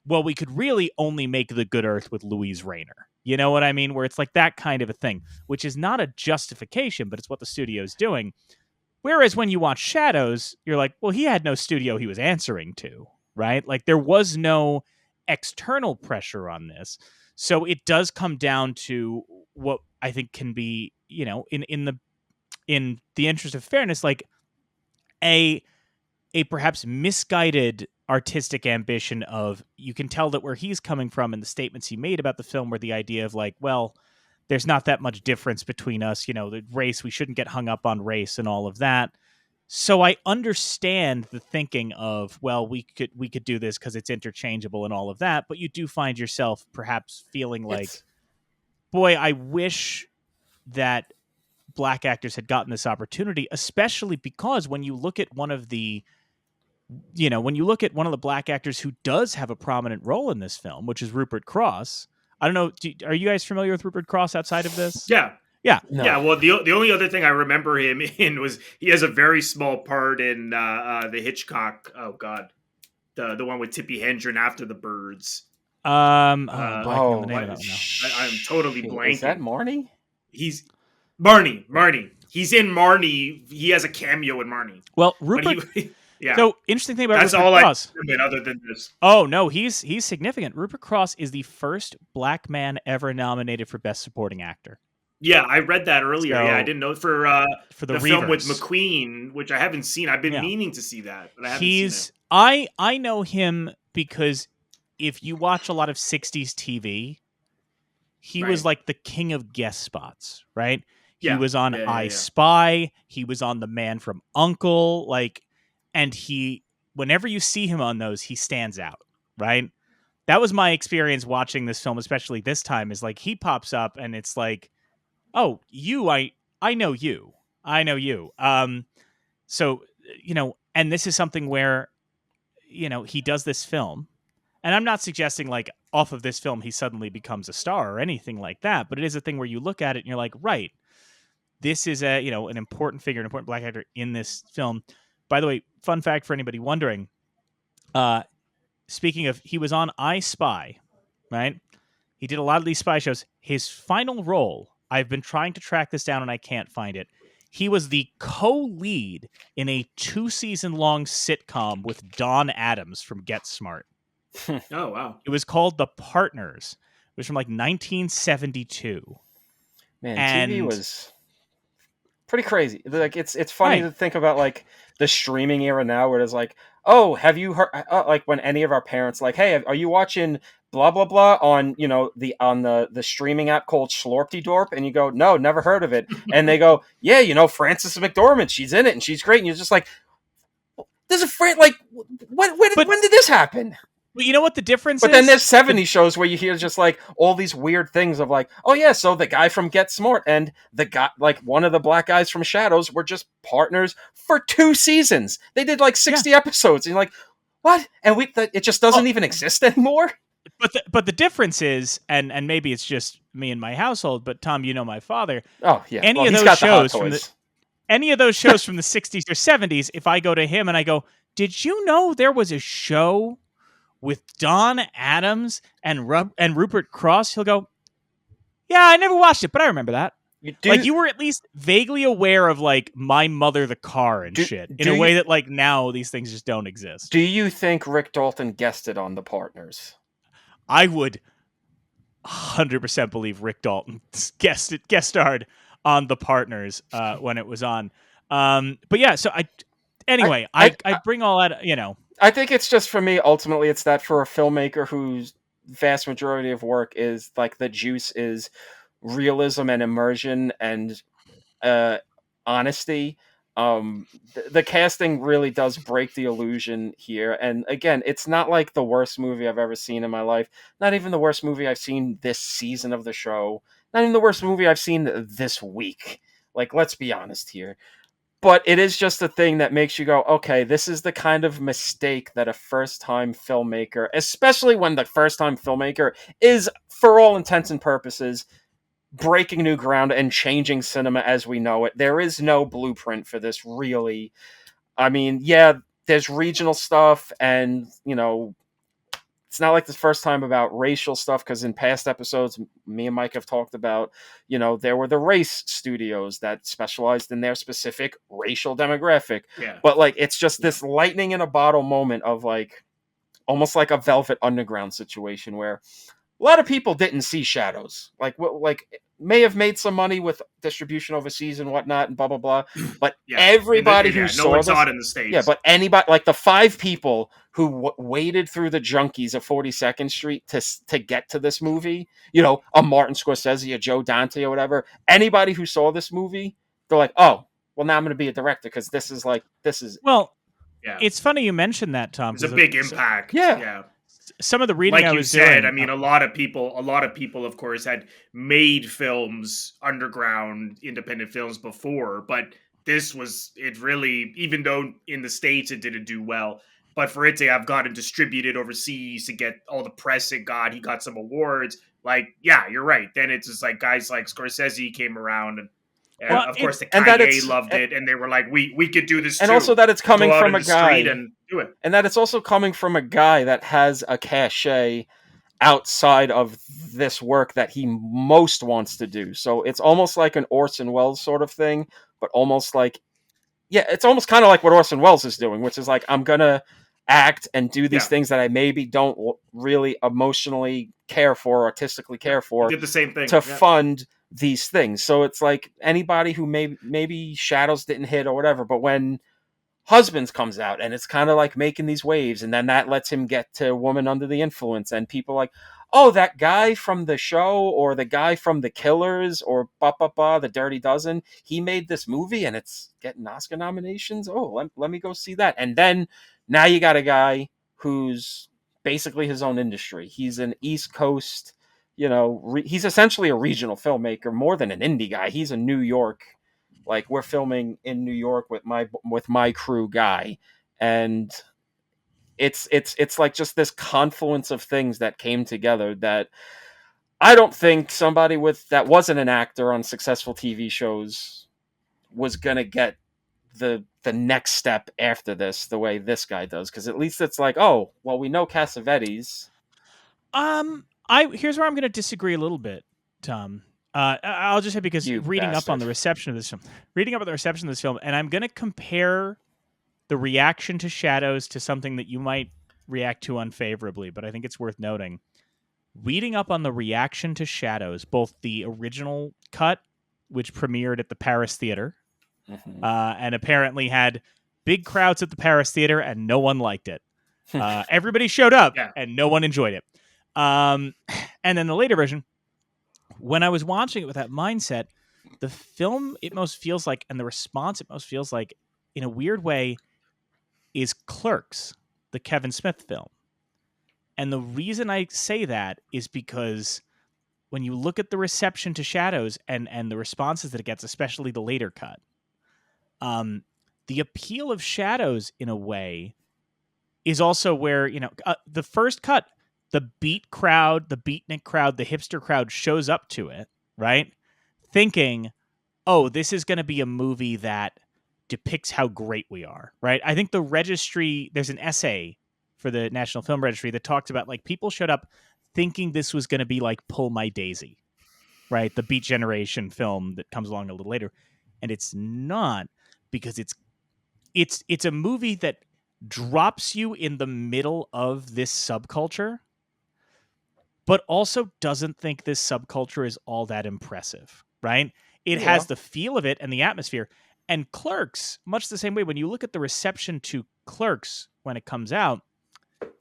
well, we could really only make The Good Earth with Louise Rayner. You know what I mean? Where it's like that kind of a thing, which is not a justification, but it's what the studio's doing. Whereas when you watch Shadows, you're like, well, he had no studio he was answering to, right? Like there was no external pressure on this. So it does come down to what I think can be, in the interest of fairness, like a perhaps misguided artistic ambition of, you can tell that where he's coming from and the statements he made about the film were the idea of like, well, there's not that much difference between us, the race, we shouldn't get hung up on race and all of that. So I understand the thinking of, well, we could do this because it's interchangeable and all of that, but you do find yourself perhaps feeling like, boy, I wish that black actors had gotten this opportunity, especially because when you look at one of the black actors who does have a prominent role in this film, which is Rupert Cross. I don't know. Are you guys familiar with Rupert Cross outside of this? Yeah. No. Yeah, well, the only other thing I remember him in was he has a very small part in the Hitchcock. Oh God, the one with Tippi Hedren, After the Birds. I'm blanking on the name of that one now. I'm totally blanking. Is that Marnie? He's Marnie. He's in Marnie. He has a cameo in Marnie. Well, Rupert. Yeah. So interesting thing about that's Rupert all Cross. I mean, other than this. Oh no, he's significant. Rupert Cross is the first black man ever nominated for Best Supporting Actor. Yeah, I read that earlier. I didn't know for the film with McQueen, which I haven't seen. I've been meaning to see that, but I haven't seen it. I know him because if you watch a lot of 60s TV, he was like the king of guest spots, right? He was on I Spy. He was on The Man from U.N.C.L.E. And whenever you see him on those, he stands out, right? That was my experience watching this film, especially this time, is like he pops up and it's like, oh, I know you. So, and this is something where, he does this film, and I'm not suggesting like off of this film, he suddenly becomes a star or anything like that, but it is a thing where you look at it and you're like, right, this is an important figure, an important black actor in this film. By the way, fun fact for anybody wondering, speaking of, he was on I Spy, right? He did a lot of these spy shows. His final role, I've been trying to track this down and I can't find it. He was the co-lead in a 2-season long sitcom with Don Adams from Get Smart. Oh wow. It was called The Partners. It was from like 1972. Man, TV And was pretty crazy. Like it's funny right. to think about like the streaming era now, where it's like, oh, have you heard? Like when any of our parents like, hey, are you watching blah blah blah on the streaming app called Slorpty Dorp? And you go, no, never heard of it. And they go, yeah, Frances McDormand, she's in it and she's great. And you're just like, there's a friend like, when did this happen? But you know what the difference But is? then there's 70 shows where you hear just like all these weird things of like, oh yeah, so the guy from Get Smart and the guy, like one of the black guys from Shadows, were just partners for 2 seasons. They did like 60 episodes, and you're like, what? And it just doesn't even exist anymore. But the difference is, and maybe it's just me and my household, but Tom, you know my father. Oh yeah, Any of those shows from the 60s or 70s, if I go to him and I go, did you know there was a show with Don Adams and Rupert Cross? He'll go, yeah, I never watched it, but I remember that. You were at least vaguely aware of like My Mother the Car and shit in a way that like now these things just don't exist. Do you think Rick Dalton guested on The Partners? I would 100% believe Rick Dalton guest starred on The Partners when it was on. But yeah, so I bring all that, I think it's just, for me, ultimately, it's that for a filmmaker whose vast majority of work is like the juice is realism and immersion and honesty. The casting really does break the illusion here. And again, it's not like the worst movie I've ever seen in my life. Not even the worst movie I've seen this season of the show. Not even the worst movie I've seen this week. Like, let's be honest here. But it is just a thing that makes you go, okay, this is the kind of mistake that a first-time filmmaker, especially when the first-time filmmaker is, for all intents and purposes, breaking new ground and changing cinema as we know it. There is no blueprint for this, really. I mean, yeah, there's regional stuff, and, it's not like the first time about racial stuff, because in past episodes, me and Mike have talked about, there were the race studios that specialized in their specific racial demographic. Yeah. But, like, it's just this lightning in a bottle moment of, like, almost like a Velvet Underground situation where a lot of people didn't see Shadows. Like, may have made some money with distribution overseas and whatnot and blah blah blah, but everybody who saw it in the States. But anybody, like the 5 people who waded through the junkies of 42nd Street to get to this movie, a Martin Scorsese, a Joe Dante, or whatever. Anybody who saw this movie, they're like, oh, well, now I'm going to be a director because this is. Well, it's funny you mentioned that, Tom. It's a big impact. Yeah. Some of the reading like I you was said, doing, I mean, a lot of people, of course, had made films, underground, independent films before, but it really, even though in the States it didn't do well, but for it to have gotten distributed overseas, to get all the press it got, he got some awards. Like, yeah, you're right. Then it's just like guys like Scorsese came around, and of course the Kanye loved it, and they were like, we could do this too. And also that it's coming from a guy, and do it. And that it's also coming from a guy that has a cachet outside of this work that he most wants to do. So it's almost like an Orson Welles sort of thing, but almost like, it's almost kind of like what Orson Welles is doing, which is like, I'm going to act and do these things that I maybe don't really emotionally care for, artistically care for. Did the same thing to fund these things. So it's like anybody who maybe Shadows didn't hit or whatever, but when Husbands comes out and it's kind of like making these waves, and then that lets him get to Woman Under the Influence, and people like, oh, that guy from the show or the guy from The Killers or the Dirty Dozen, he made this movie and it's getting Oscar nominations. Oh, let me go see that. And then now you got a guy who's basically his own industry. He's an East Coast, he's essentially a regional filmmaker more than an indie guy. He's a New York, like, we're filming in New York with my crew guy. And it's like just this confluence of things that came together that I don't think somebody that wasn't an actor on successful TV shows was going to get the next step after this the way this guy does. Because at least it's like, oh, well, we know Cassavetes. Here's where I'm going to disagree a little bit, Tom. I'll just say, because reading up on the reception of this film, and I'm going to compare the reaction to Shadows to something that you might react too unfavorably, but I think it's worth noting. Reading up on the reaction to Shadows, both the original cut, which premiered at the Paris Theater, and apparently had big crowds at the Paris Theater, and no one liked it. Everybody showed up, and no one enjoyed it. And then the later version, when I was watching it with that mindset, the film it most feels like, and the response it most feels like, in a weird way, is Clerks, the Kevin Smith film. And the reason I say that is because when you look at the reception to Shadows and the responses that it gets, especially the later cut, the appeal of Shadows, in a way, is also where, the first cut, the beat crowd, the beatnik crowd, the hipster crowd shows up to it, right? Thinking, oh, this is going to be a movie that depicts how great we are, right? I think the registry, there's an essay for the National Film Registry that talks about, like, people showed up thinking this was going to be like Pull My Daisy, right? The Beat Generation film that comes along a little later. And it's not, because it's a movie that drops you in the middle of this subculture, but also doesn't think this subculture is all that impressive, right? It has the feel of it and the atmosphere. And Clerks, much the same way, when you look at the reception to Clerks when it comes out,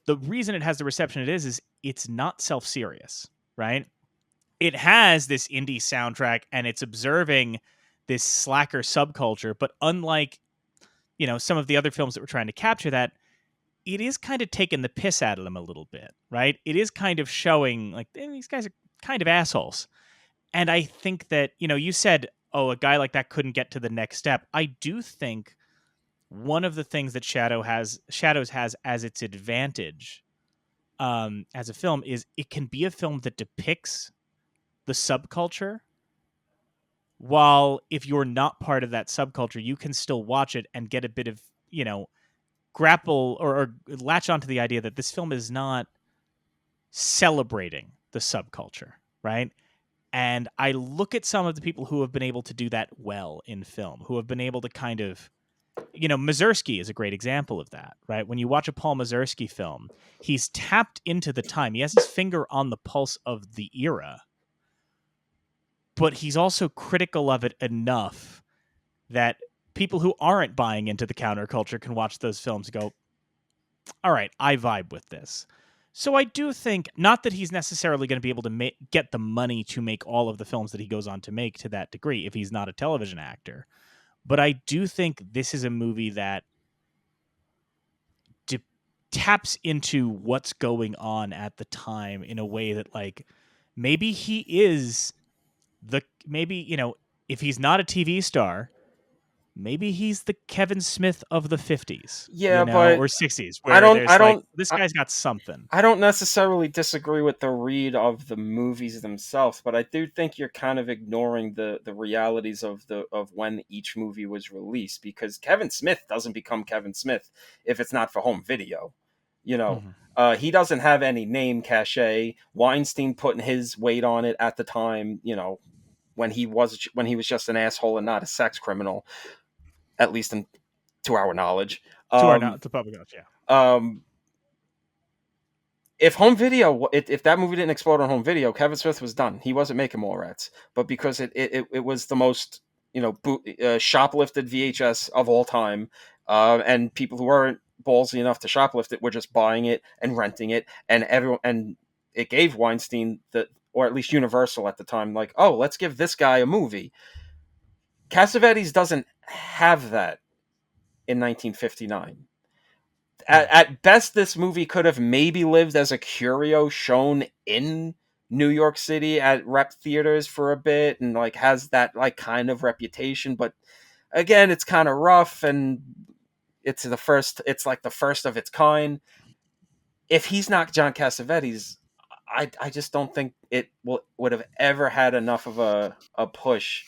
the reason it has the reception it is it's not self-serious, right? It has this indie soundtrack, and it's observing this slacker subculture, but unlike, some of the other films that were trying to capture that, it is kind of taking the piss out of them a little bit, right? It is kind of showing, like, these guys are kind of assholes. And I think that, you said, oh, a guy like that couldn't get to the next step. I do think one of the things that Shadows has as its advantage as a film is it can be a film that depicts the subculture, while if you're not part of that subculture, you can still watch it and get a bit of, grapple or latch onto the idea that this film is not celebrating the subculture, right? And I look at some of the people who have been able to do that well in film, who have been able to kind of, Mazursky is a great example of that, right? When you watch a Paul Mazursky film, he's tapped into the time. He has his finger on the pulse of the era, but he's also critical of it enough that people who aren't buying into the counterculture can watch those films and go, all right, I vibe with this. So I do think, not that he's necessarily going to be able to get the money to make all of the films that he goes on to make to that degree if he's not a television actor, but I do think this is a movie that taps into what's going on at the time in a way that, like, maybe he is if he's not a TV star, maybe he's the Kevin Smith of the 50s, but or 60s. Where this guy's got something. I don't necessarily disagree with the read of the movies themselves, but I do think you're kind of ignoring the realities of when each movie was released, because Kevin Smith doesn't become Kevin Smith if it's not for home video. He doesn't have any name cachet. Weinstein putting his weight on it at the time, when he was just an asshole and not a sex criminal. At least to our knowledge. To public knowledge, yeah. If home video, if that movie didn't explode on home video, Kevin Smith was done. He wasn't making Mallrats. But because it was the most, shoplifted VHS of all time, and people who weren't ballsy enough to shoplift it were just buying it and renting it, and it gave Weinstein, or at least Universal at the time, like, oh, let's give this guy a movie. Cassavetes doesn't have that in 1959. At best, this movie could have maybe lived as a curio shown in New York City at rep theaters for a bit, and like has that like kind of reputation. But again, it's kind of rough, and it's like the first of its kind. If he's not John Cassavetes, I just don't think it would have ever had enough of a push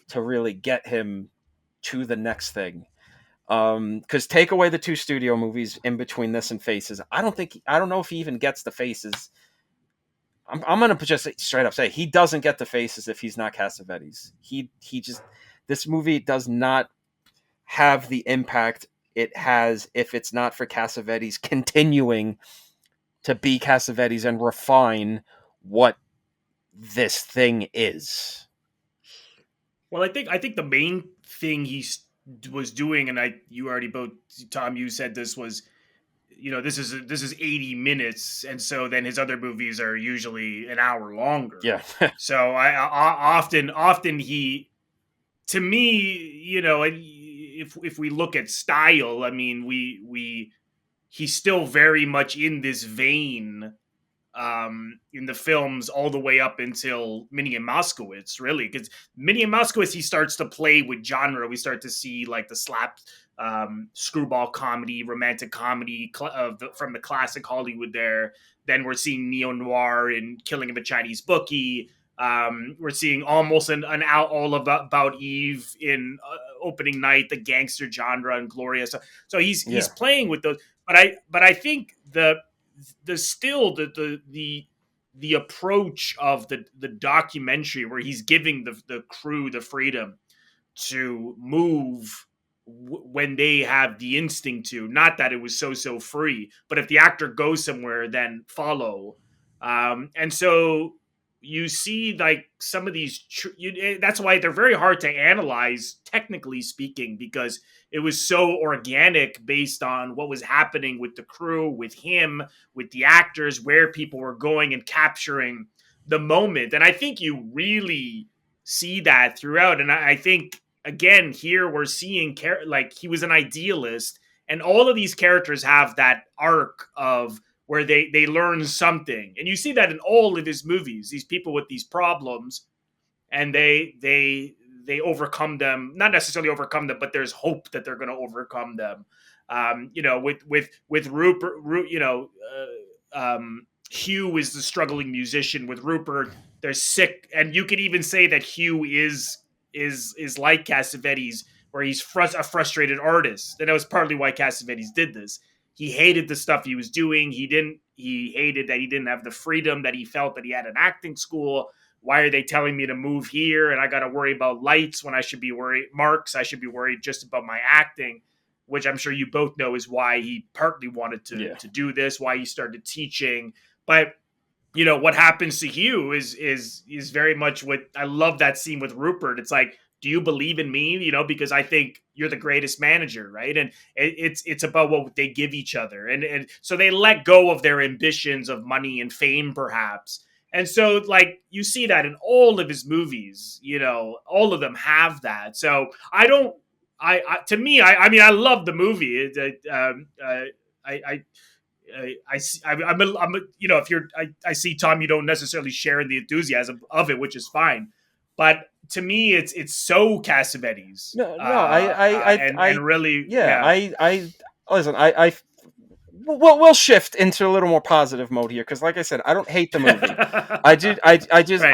to really get him to the next thing. Because take away the two studio movies in between this and Faces, I don't know if he even gets the Faces. I'm gonna just straight up say he doesn't get the Faces if he's not Cassavetes. This movie does not have the impact it has if it's not for Cassavetes continuing to be Cassavetes and refine what this thing is. Well, I think the main thing was doing, and you already both, Tom, you said this was, this is 80 minutes, and so then his other movies are usually an hour longer. Yeah. So I often he, to me, if we look at style, I mean, he's still very much in this vein in the films all the way up until Minnie and Moskowitz, really, because Minnie and Moskowitz, he starts to play with genre. We start to see like the slap screwball comedy, romantic comedy from the classic Hollywood there. Then we're seeing neo-noir and Killing of a Chinese Bookie. We're seeing almost an out all about Eve in opening night, the gangster genre and Gloria. So he's playing with those. But I think the approach of the documentary where he's giving the crew the freedom to move when they have the instinct to, not that it was so free, but if the actor goes somewhere, then follow. And so you see like some of these that's why they're very hard to analyze technically speaking, because it was so organic based on what was happening with the crew, with him, with the actors, where people were going and capturing the moment. And I think you really see that throughout. And I think, again, here we're seeing like he was an idealist, and all of these characters have that arc of where they learn something. And you see that in all of his movies, these people with these problems, and they overcome them, not necessarily overcome them, but there's hope that they're going to overcome them. With Rupert, Hugh is the struggling musician. With Rupert, they're sick. And you could even say that Hugh is like Cassavetes, where he's a frustrated artist. And that was partly why Cassavetes did this. He hated the stuff he was doing. He hated that he didn't have the freedom that he felt that he had in acting school. Why are they telling me to move here? And I got to worry about lights when I should be worried, marks. I should be worried just about my acting, which I'm sure you both know is why he partly wanted to do this, why he started teaching. But what happens to Hugh is very much what I love, that scene with Rupert. It's like, do you believe in me? Because I think you're the greatest manager, right? And it's about what they give each other. And so they let go of their ambitions of money and fame, perhaps. And so, like, you see that in all of his movies, all of them have that. So I love the movie. I see, Tom, you don't necessarily share in the enthusiasm of it, which is fine. But to me, it's so Cassavetes. Listen. We'll shift into a little more positive mode here, because, like I said, I don't hate the movie. I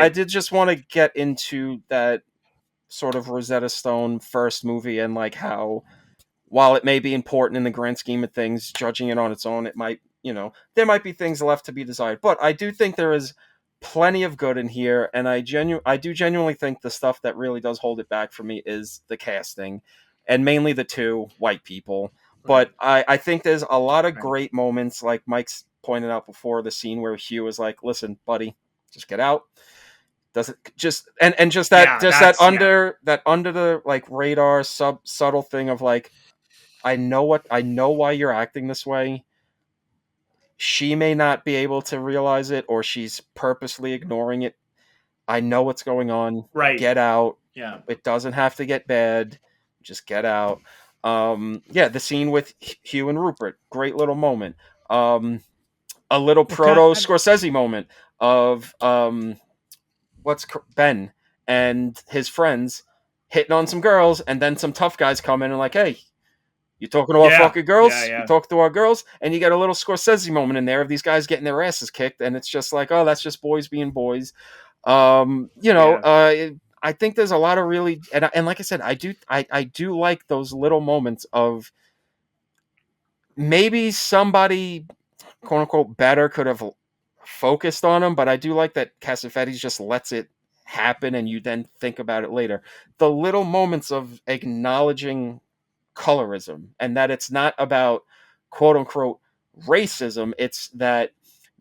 did just want to get into that sort of Rosetta Stone first movie, and like how, while it may be important in the grand scheme of things, judging it on its own, it might, there might be things left to be desired. But I do think there is plenty of good in here, and I do genuinely think the stuff that really does hold it back for me is the casting, and mainly the two white people. But I think there's a lot of great moments, like Mike's pointed out before, the scene where Hugh is like, "Listen, buddy, just get out." Does it just that under the like radar subtle thing of like, I know why you're acting this way. She may not be able to realize it, or she's purposely ignoring it. I know what's going on. Right. Get out. Yeah. It doesn't have to get bad. Just get out. The scene with Hugh and Rupert, great little moment. A little proto Scorsese moment of Ben and his friends hitting on some girls, and then some tough guys come in and like, hey, you talking to our fucking girls? Yeah. You talk to our girls? And you get a little Scorsese moment in there of these guys getting their asses kicked, and it's just like, oh, that's just boys being boys. I think there's a lot of really, and like I said, I do like those little moments of maybe somebody, quote unquote, better could have focused on them, but I do like that Cassavetes just lets it happen, and you then think about it later. The little moments of acknowledging colorism, and that it's not about quote unquote racism. It's that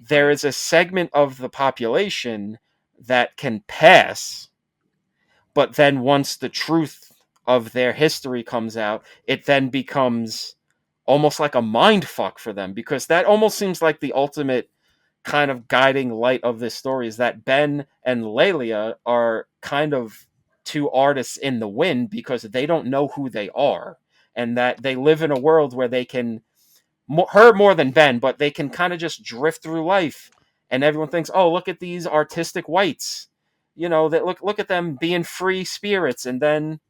there is a segment of the population that can pass, but then once the truth of their history comes out, it then becomes almost like a mind fuck for them, because that almost seems like the ultimate kind of guiding light of this story, is that Ben and Lelia are kind of two artists in the wind because they don't know who they are, and that they live in a world where they can, her more than Ben, but they can kind of just drift through life, and everyone thinks, oh, look at these artistic whites, that look at them being free spirits, and then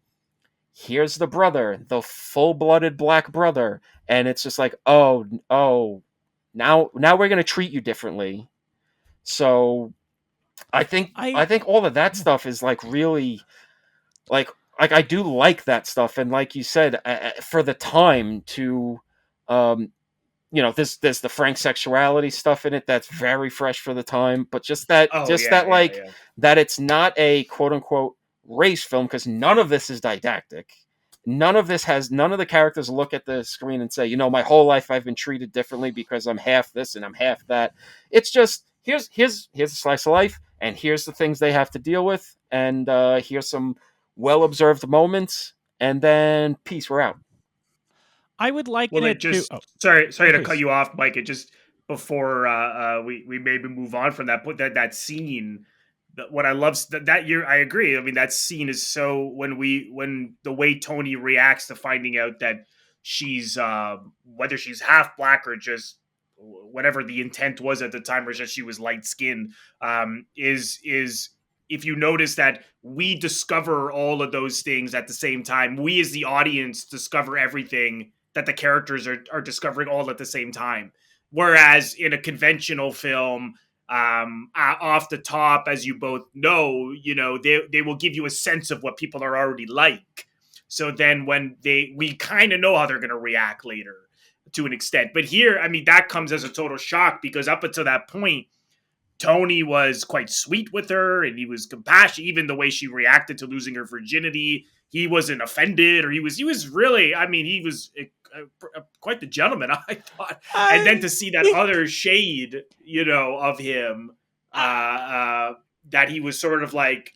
here's the brother, the full-blooded black brother, and it's just like, oh, now we're going to treat you differently. So I think all of that stuff is like really like I do like that stuff, and like you said, for the time to there's the frank sexuality stuff in it that's very fresh for the time, but just that that it's not a quote unquote race film, because none of this is didactic. None of the characters look at the screen and say, my whole life I've been treated differently because I'm half this and I'm half that. It's just here's a slice of life, and here's the things they have to deal with, and here's some well observed moments, and then peace, we're out. I would liken it to. Oh, sorry to cut you off, Mike. It just before we maybe move on from that, but that scene. What I love that year, I agree. I mean, that scene is so when the way Tony reacts to finding out that she's whether she's half black or just whatever the intent was at the time, or just she was light skinned, is if you notice that we discover all of those things at the same time. We as the audience discover everything that the characters are discovering all at the same time. Whereas in a conventional film, off the top, as you both know, they will give you a sense of what people are already like. So then when we kind of know how they're going to react later to an extent. But here, I mean, that comes as a total shock, because up until that point, Tony was quite sweet with her, and he was compassionate. Even the way she reacted to losing her virginity, he wasn't offended, or he was really, I mean, he was quite the gentleman, I thought. And then to see that other shade, of him, that he was sort of like,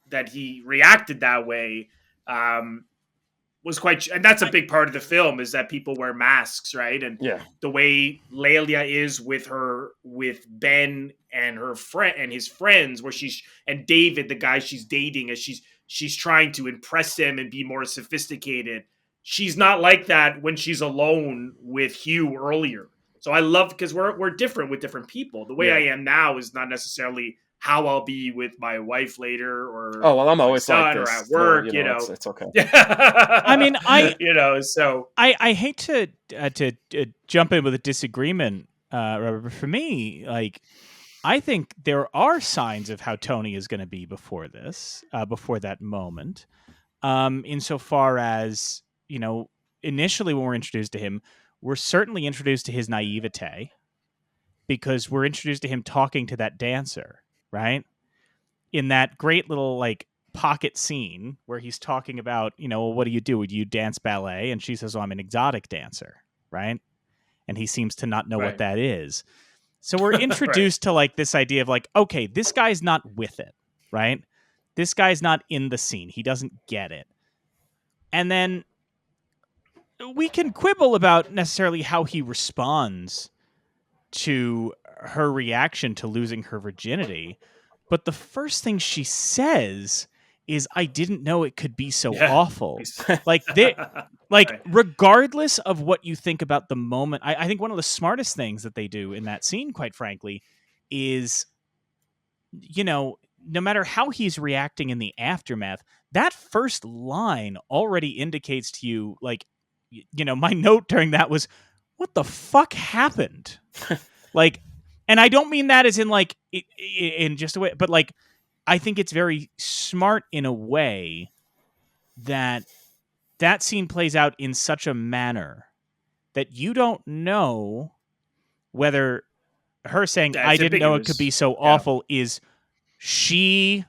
that he reacted that way, was quite, and that's a big part of the film, is that people wear masks, right? And the way Lelia is with Ben and her friend and his friends, where and David, the guy she's dating, as she's trying to impress him and be more sophisticated. She's not like that when she's alone with Hugh earlier. So I love, because we're different with different people. The way I am now is not necessarily how I'll be with my wife later, or I'm always like this, or at work. It's okay. I mean, so I hate to jump in with a disagreement, Robert, but for me, like, I think there are signs of how Tony is going to be before that moment, insofar as, initially when we're introduced to him, we're certainly introduced to his naivete, because we're introduced to him talking to that dancer, right? In that great little like pocket scene where he's talking about, well, what do you do? Do you dance ballet? And she says, I'm an exotic dancer, right? And he seems to not know what that is. So we're introduced to like this idea of like, okay, this guy's not with it, right? This guy's not in the scene. He doesn't get it. And then we can quibble about necessarily how he responds to her reaction to losing her virginity. But the first thing she says is, I didn't know it could be so awful. Regardless of what you think about the moment, I think one of the smartest things that they do in that scene, quite frankly, is, no matter how he's reacting in the aftermath, that first line already indicates to you, like, my note during that was, what the fuck happened? Like, and I don't mean that as in like, in just a way, but like, I think it's very smart in a way that scene plays out in such a manner that you don't know whether her saying, I didn't know it could be so awful, is she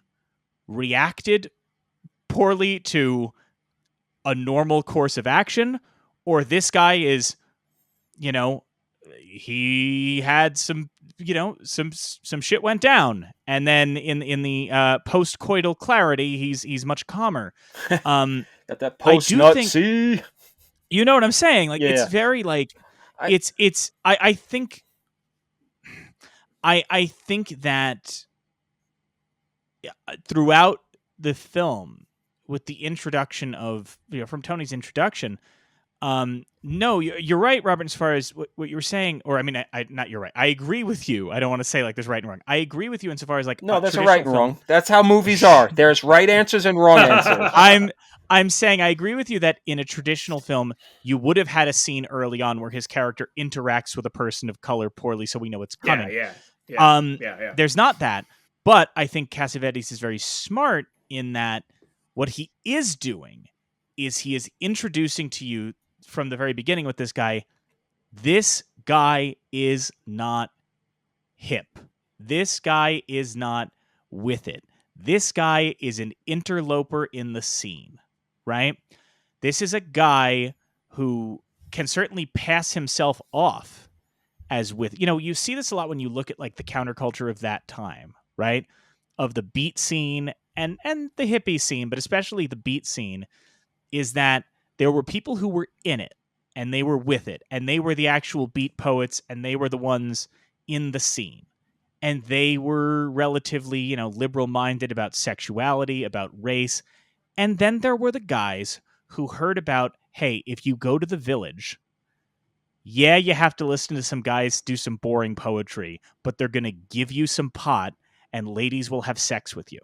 reacted poorly to a normal course of action, or this guy is, you know, he had some, you know, some shit went down, and then in the post-coital clarity, he's much calmer. Got that I post do nut. think, See, you know what I'm saying? Like, Yeah. it's very like I- it's. I think that throughout the film, with the introduction of, you know, from Tony's introduction, no, you're right, Robert, as far as what you were saying, or I mean, I not you're right. I agree with you. I don't want to say like there's right and wrong. I agree with you insofar as like no, there's a traditional right and film. wrong. That's how movies are. There's right answers and wrong answers. I'm saying I agree with you that in a traditional film, you would have had a scene early on where his character interacts with a person of color poorly, so we know it's coming. Yeah. There's not that, but I think Cassavetes is very smart in that what he is doing is he is introducing to you from the very beginning with this guy. This guy is not hip. This guy is not with it. This guy is an interloper in the scene, right? This is a guy who can certainly pass himself off as with, you know, you see this a lot when you look at like the counterculture of that time, right? Of the beat scene and the hippie scene, but especially the beat scene, is that there were people who were in it and they were with it, and they were the actual beat poets, and they were the ones in the scene. And they were relatively, you know, liberal-minded about sexuality, about race. And then there were the guys who heard about, hey, if you go to the village, yeah, you have to listen to some guys do some boring poetry, but they're going to give you some pot, and ladies will have sex with you.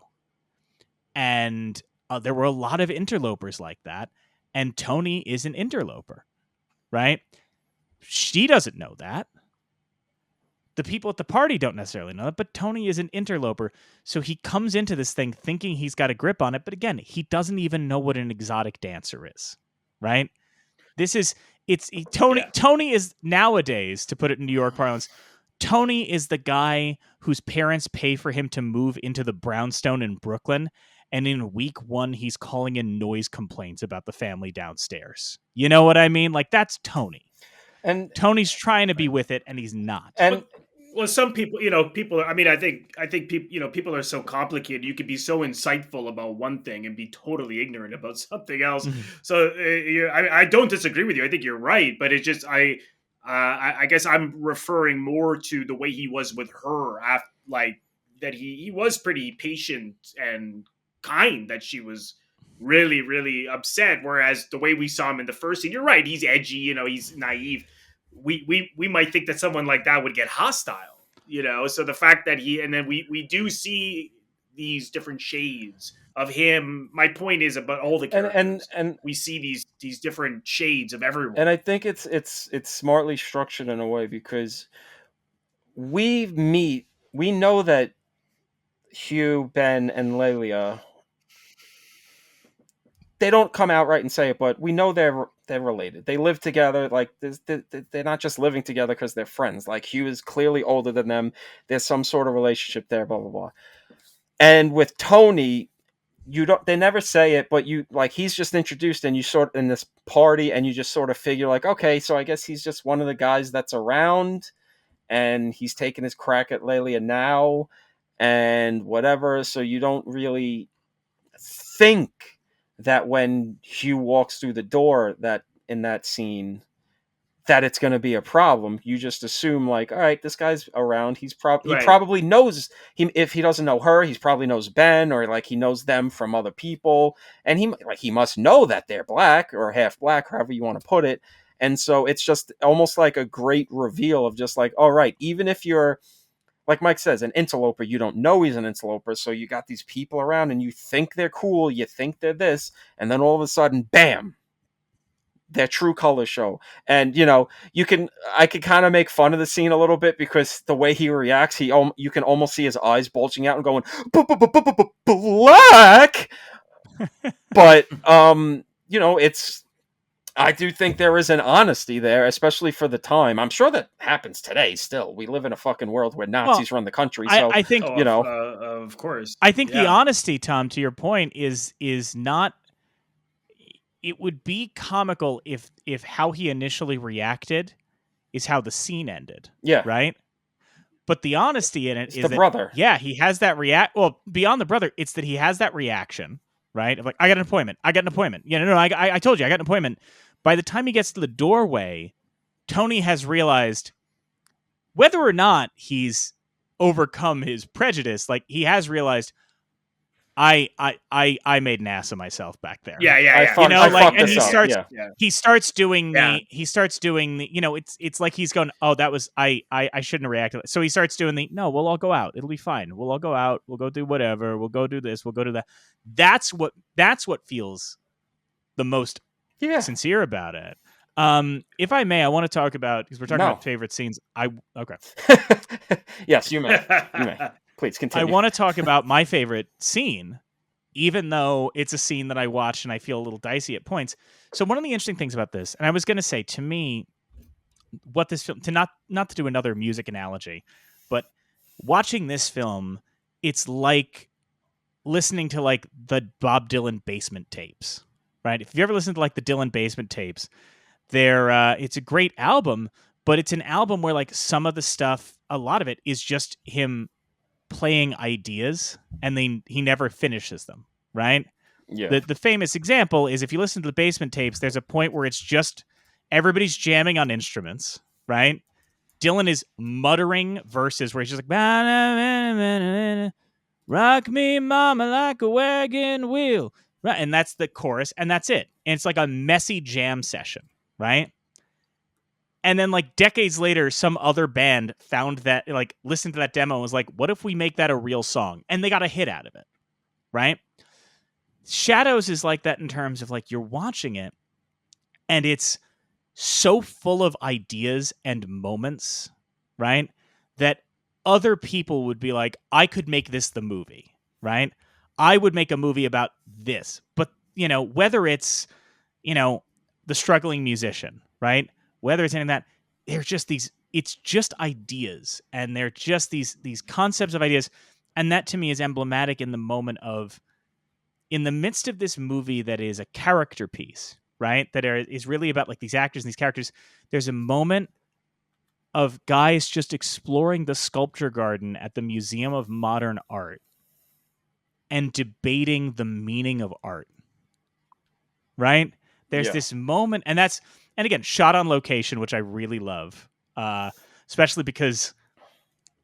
And there were a lot of interlopers like that, and Tony is an interloper, right? She doesn't know that. The people at the party don't necessarily know that, but Tony is an interloper. So he comes into this thing thinking he's got a grip on it. But again, he doesn't even know what an exotic dancer is, right? Tony is nowadays, to put it in New York parlance, Tony is the guy whose parents pay for him to move into the brownstone in Brooklyn. And in week 1, he's calling in noise complaints about the family downstairs. You know what I mean? Like, that's Tony. And Tony's trying to be with it, and he's not. And well, some people, you know, I think people, you know, people are so complicated. You could be so insightful about one thing and be totally ignorant about something else. Mm-hmm. So I don't disagree with you. I think you're right, but it's just I guess I'm referring more to the way he was with her. After, like, that he was pretty patient and kind. That she was really, really upset. Whereas the way we saw him in the first scene, you're right. He's edgy. You know, he's naive. We might think that someone like that would get hostile, you know. So the fact that we do see these different shades of him. My point is about all the characters, and we see these different shades of everyone. And I think it's smartly structured in a way, because we know that Hugh, Ben, and Lelia, they don't come out right and say it, but we know they're related. They live together. Like, they're not just living together because they're friends. Like, Hugh is clearly older than them. There's some sort of relationship there, blah, blah, blah. And with Tony, they never say it, but he's just introduced, and you sort in this party, and you just sort of figure like, okay, so I guess he's just one of the guys that's around, and he's taking his crack at Lelia now and whatever. So you don't really think that when Hugh walks through the door that in that scene that it's going to be a problem. You just assume like, all right, this guy's around. He probably knows him. If he doesn't know her, he probably knows Ben, or like he knows them from other people. And he must know that they're black or half black, however you want to put it. And so it's just almost like a great reveal of just like, all right, even if you're, like Mike says, an interloper, you don't know he's an interloper. So you got these people around and you think they're cool. You think they're this. And then all of a sudden, bam, their true colors show. And, you know, I could kind of make fun of the scene a little bit because the way he reacts, you can almost see his eyes bulging out and going, black. But, you know, I do think there is an honesty there, especially for the time. I'm sure that happens today still. We live in a fucking world where Nazis run the country. So I think, you know, of course. I think the honesty, Tom, to your point, is not, it would be comical if how he initially reacted is how the scene ended. Yeah. Right? But the honesty in it It's is the that, brother. yeah, he has that well, beyond the brother, it's that he has that reaction, right? Of like, I got an appointment. Yeah, no, I told you, I got an appointment. By the time he gets to the doorway, Tony has realized whether or not he's overcome his prejudice, like he has realized, I made an ass of myself back there. Yeah. I fucked and this he up. starts Yeah. he starts doing Yeah. the it's like he's going, oh, that was I shouldn't have reacted. So he starts doing no, we'll all go out, it'll be fine, we'll all go out, we'll go do whatever, we'll go do this, we'll go do that. That's what feels the most sincere about it. If I may, I want to talk about, because we're talking about favorite scenes. Okay. Yes, you may. Please continue. I want to talk about my favorite scene, even though it's a scene that I watch and I feel a little dicey at points. So one of the interesting things about this, and I was going to say, to me, what this film, to not to do another music analogy, but watching this film, it's like listening to like the Bob Dylan basement tapes, right? If you ever listened to like the Dylan basement tapes, it's a great album, but it's an album where like some of the stuff, a lot of it is just him playing ideas, and he never finishes them, right? Yeah. The famous example is, if you listen to the basement tapes, there's a point where it's just everybody's jamming on instruments, right? Dylan is muttering verses where he's just like, rock me mama like a wagon wheel, right? And that's the chorus, and that's it. And it's like a messy jam session, right? And then like decades later, some other band found that, like, listened to that demo and was like, what if we make that a real song? And they got a hit out of it, right? Shadows is like that in terms of like, you're watching it and it's so full of ideas and moments, right? That other people would be like, I could make this the movie, right? I would make a movie about this. But, whether it's, the struggling musician, right? Whether it's anything that, they're just it's just ideas, and they're just these concepts of ideas. And that to me is emblematic in the moment of, in the midst of this movie that is a character piece, right? That is really about like these actors and these characters. There's a moment of guys just exploring the sculpture garden at the Museum of Modern Art and debating the meaning of art, right? There's this moment, and again, shot on location, which I really love, especially because,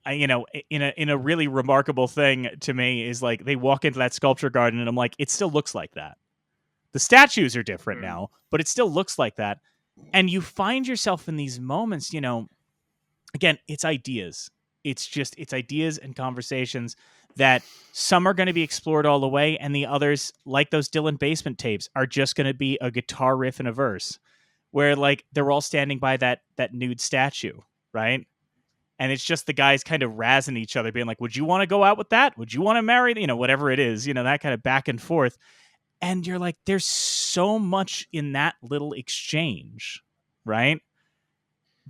in a really remarkable thing to me is like, they walk into that sculpture garden and I'm like, it still looks like that. The statues are different now, but it still looks like that. And you find yourself in these moments, again, it's ideas. It's ideas and conversations that some are going to be explored all the way, and the others, like those Dylan basement tapes, are just going to be a guitar riff and a verse where like they're all standing by that nude statue, right? And it's just the guys kind of razzing each other, being like, would you want to go out with that? Would you want to marry, whatever it is, that kind of back and forth. And you're like, there's so much in that little exchange, right?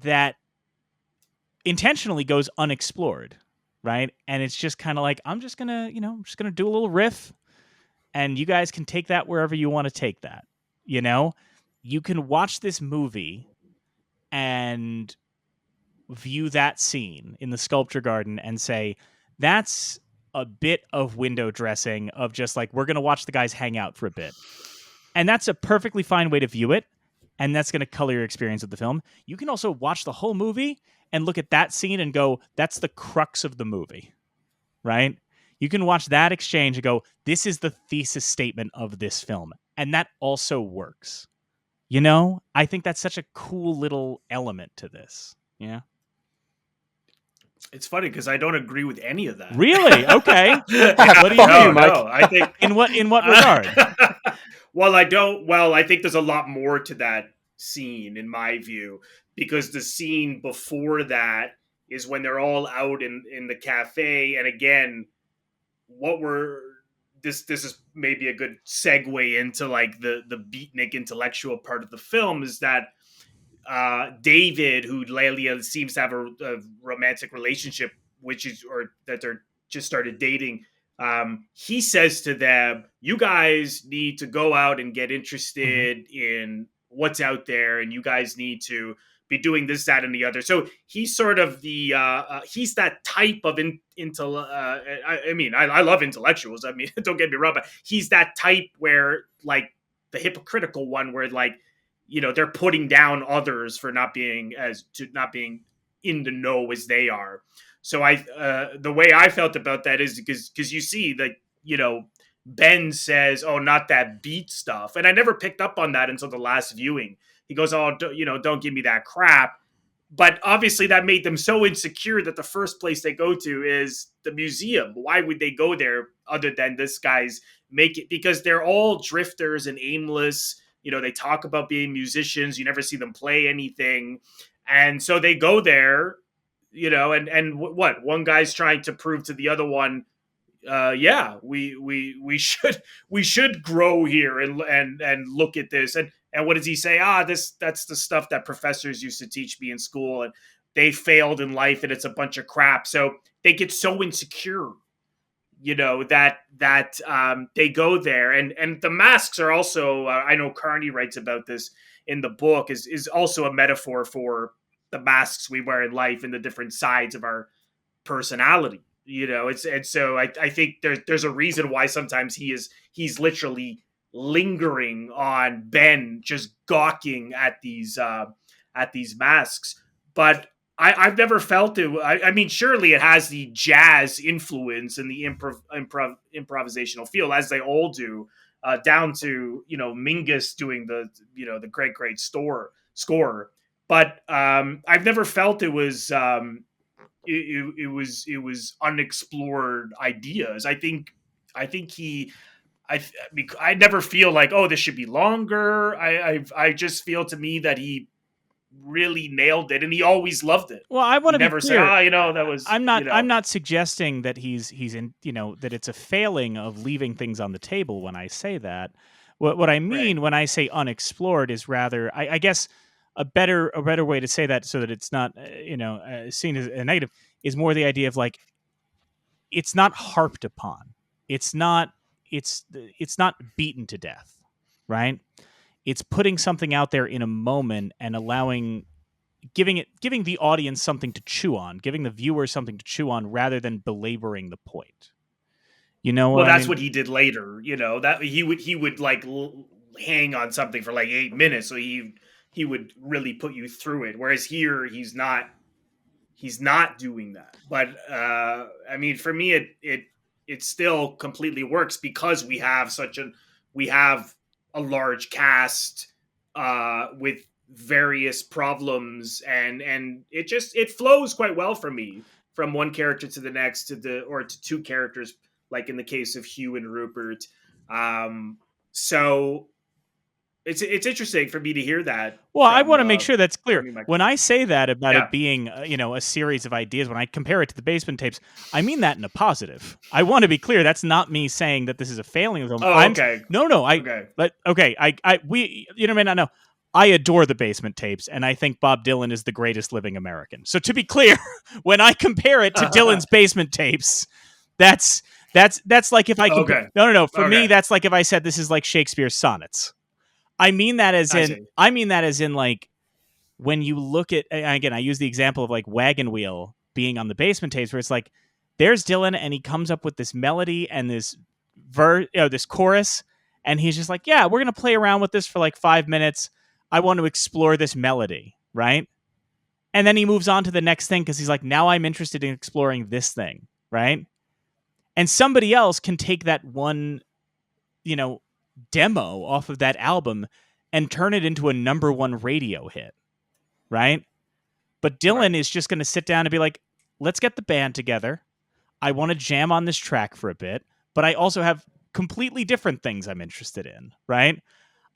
That intentionally goes unexplored, right? And it's just kind of like, I'm just gonna do a little riff, and you guys can take that wherever you want to take that. You can watch this movie and view that scene in the sculpture garden and say, that's a bit of window dressing of just like, we're gonna watch the guys hang out for a bit. And that's a perfectly fine way to view it, and that's going to color your experience of the film. You can also watch the whole movie and look at that scene and go, that's the crux of the movie, right? You can watch that exchange and go, this is the thesis statement of this film. And that also works. I think that's such a cool little element to this. Yeah. It's funny because I don't agree with any of that. Really? Okay. What do you No, mean, Mike? no, I think In what regard? Well, I think there's a lot more to that scene in my view, because the scene before that is when they're all out in the cafe. And again, this is maybe a good segue into like the beatnik intellectual part of the film, is that David, who Lelia seems to have a romantic relationship, or that they're just started dating, he says to them, you guys need to go out and get interested in what's out there, and you guys need to be doing this, that, and the other. So he's sort of the he's that type of I love intellectuals. I mean, don't get me wrong, but he's that type where, like, the hypocritical one, where, like, they're putting down others for not being in the know as they are. So the way I felt about that is because you see, like, Ben says, "Oh, not that beat stuff," and I never picked up on that until the last viewing. He goes, "Oh, don't give me that crap." But obviously, that made them so insecure that the first place they go to is the museum. Why would they go there other than this guy's make it? Because they're all drifters and aimless. They talk about being musicians. You never see them play anything, and so they go there. And what one guy's trying to prove to the other one, yeah, we should grow here and look at this. And what does he say? That's the stuff that professors used to teach me in school, and they failed in life, and it's a bunch of crap. So they get so insecure, that they go there, and the masks are also. I know Carney writes about this in the book. Is also a metaphor for the masks we wear in life and the different sides of our personality. So I think there's a reason why sometimes he's literally lingering on Ben, just gawking at these masks. But I've never felt it. I mean, surely it has the jazz influence and the improvisational feel, as they all do, down to Mingus doing the great score. But I've never felt it was it was unexplored ideas. I never feel like, oh, this should be longer. I just feel, to me, that he really nailed it, and he always loved it. Well, I want to be never clear. Say, that was. I'm not suggesting that he's in that it's a failing of leaving things on the table when I say that. What I mean when I say unexplored is rather, I guess, a better way to say that, so that it's not seen as a negative, is more the idea of, like, it's not harped upon. It's not beaten to death, right? It's putting something out there in a moment and giving the audience something to chew on, giving the viewer something to chew on, rather than belaboring the point. Well, that's what he did later. That he would like hang on something for like 8 minutes, so he would really put you through it. Whereas here, he's not doing that. But I mean, for me, it still completely works, because we have a large cast with various problems, and it flows quite well for me, from one character to the next, to two characters, like in the case of Hugh and Rupert. So it's interesting for me to hear that. Well, I want to make sure that's clear. Mike. When I say that about it being, a series of ideas, when I compare it to the Basement Tapes, I mean that in a positive. I want to be clear. That's not me saying that this is a failing of them. Oh, okay. No. We may not know. I adore the Basement Tapes, and I think Bob Dylan is the greatest living American. So to be clear, when I compare it to Dylan's Basement Tapes, that's like if I compare. Okay. No. For me, that's like if I said this is like Shakespeare's sonnets. I mean that as in like, when you look at, again, I use the example of like Wagon Wheel being on the Basement Tapes, where it's like, there's Dylan, and he comes up with this melody and this this chorus, and he's just like, yeah, we're gonna play around with this for like 5 minutes. I want to explore this melody, right? And then he moves on to the next thing, because he's like, now I'm interested in exploring this thing, right? And somebody else can take that one, demo off of that album and turn it into a number one radio hit, right? But Dylan is just going to sit down and be like, let's get the band together. I want to jam on this track for a bit, but I also have completely different things I'm interested in, right?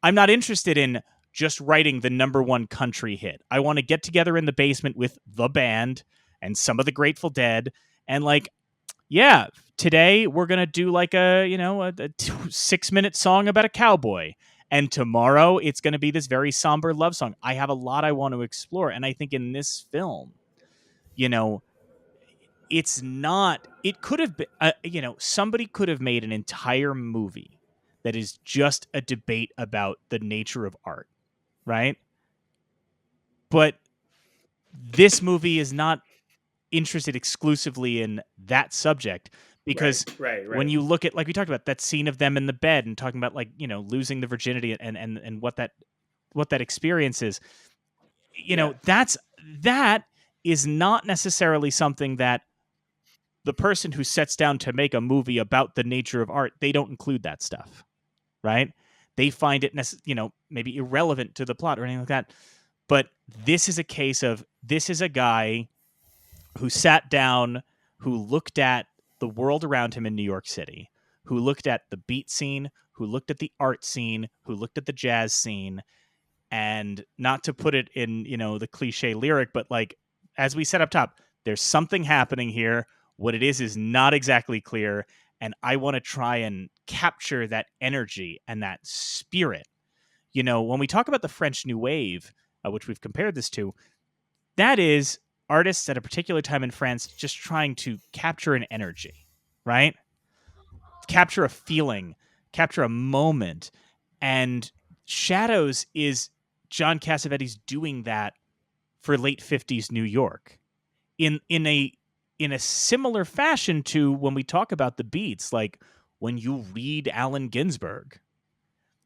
I'm not interested in just writing the number one country hit. I want to get together in the basement with the band and some of the Grateful Dead, and like, yeah, today we're going to do like a 6-minute song about a cowboy. And tomorrow it's going to be this very somber love song. I have a lot I want to explore. And I think in this film, it's not. It could have been. Somebody could have made an entire movie that is just a debate about the nature of art, right? But this movie is not interested exclusively in that subject, because right. when you look at, like we talked about, that scene of them in the bed and talking about, like, losing the virginity and what that experience is, that is not necessarily something that the person who sets down to make a movie about the nature of art, they don't include that stuff, right? They find it maybe irrelevant to the plot or anything like that. But this is a case of, this is a guy who sat down, who looked at the world around him in New York City, who looked at the beat scene, who looked at the art scene, who looked at the jazz scene, and not to put it in, the cliche lyric, but like, as we said up top, there's something happening here. What it is not exactly clear, and I want to try and capture that energy and that spirit. When we talk about the French New Wave, which we've compared this to, that is artists at a particular time in France just trying to capture an energy, right? Capture a feeling, capture a moment. And Shadows is John Cassavetes doing that for late 50s New York in a similar fashion to when we talk about the beats. Like, when you read Allen Ginsberg,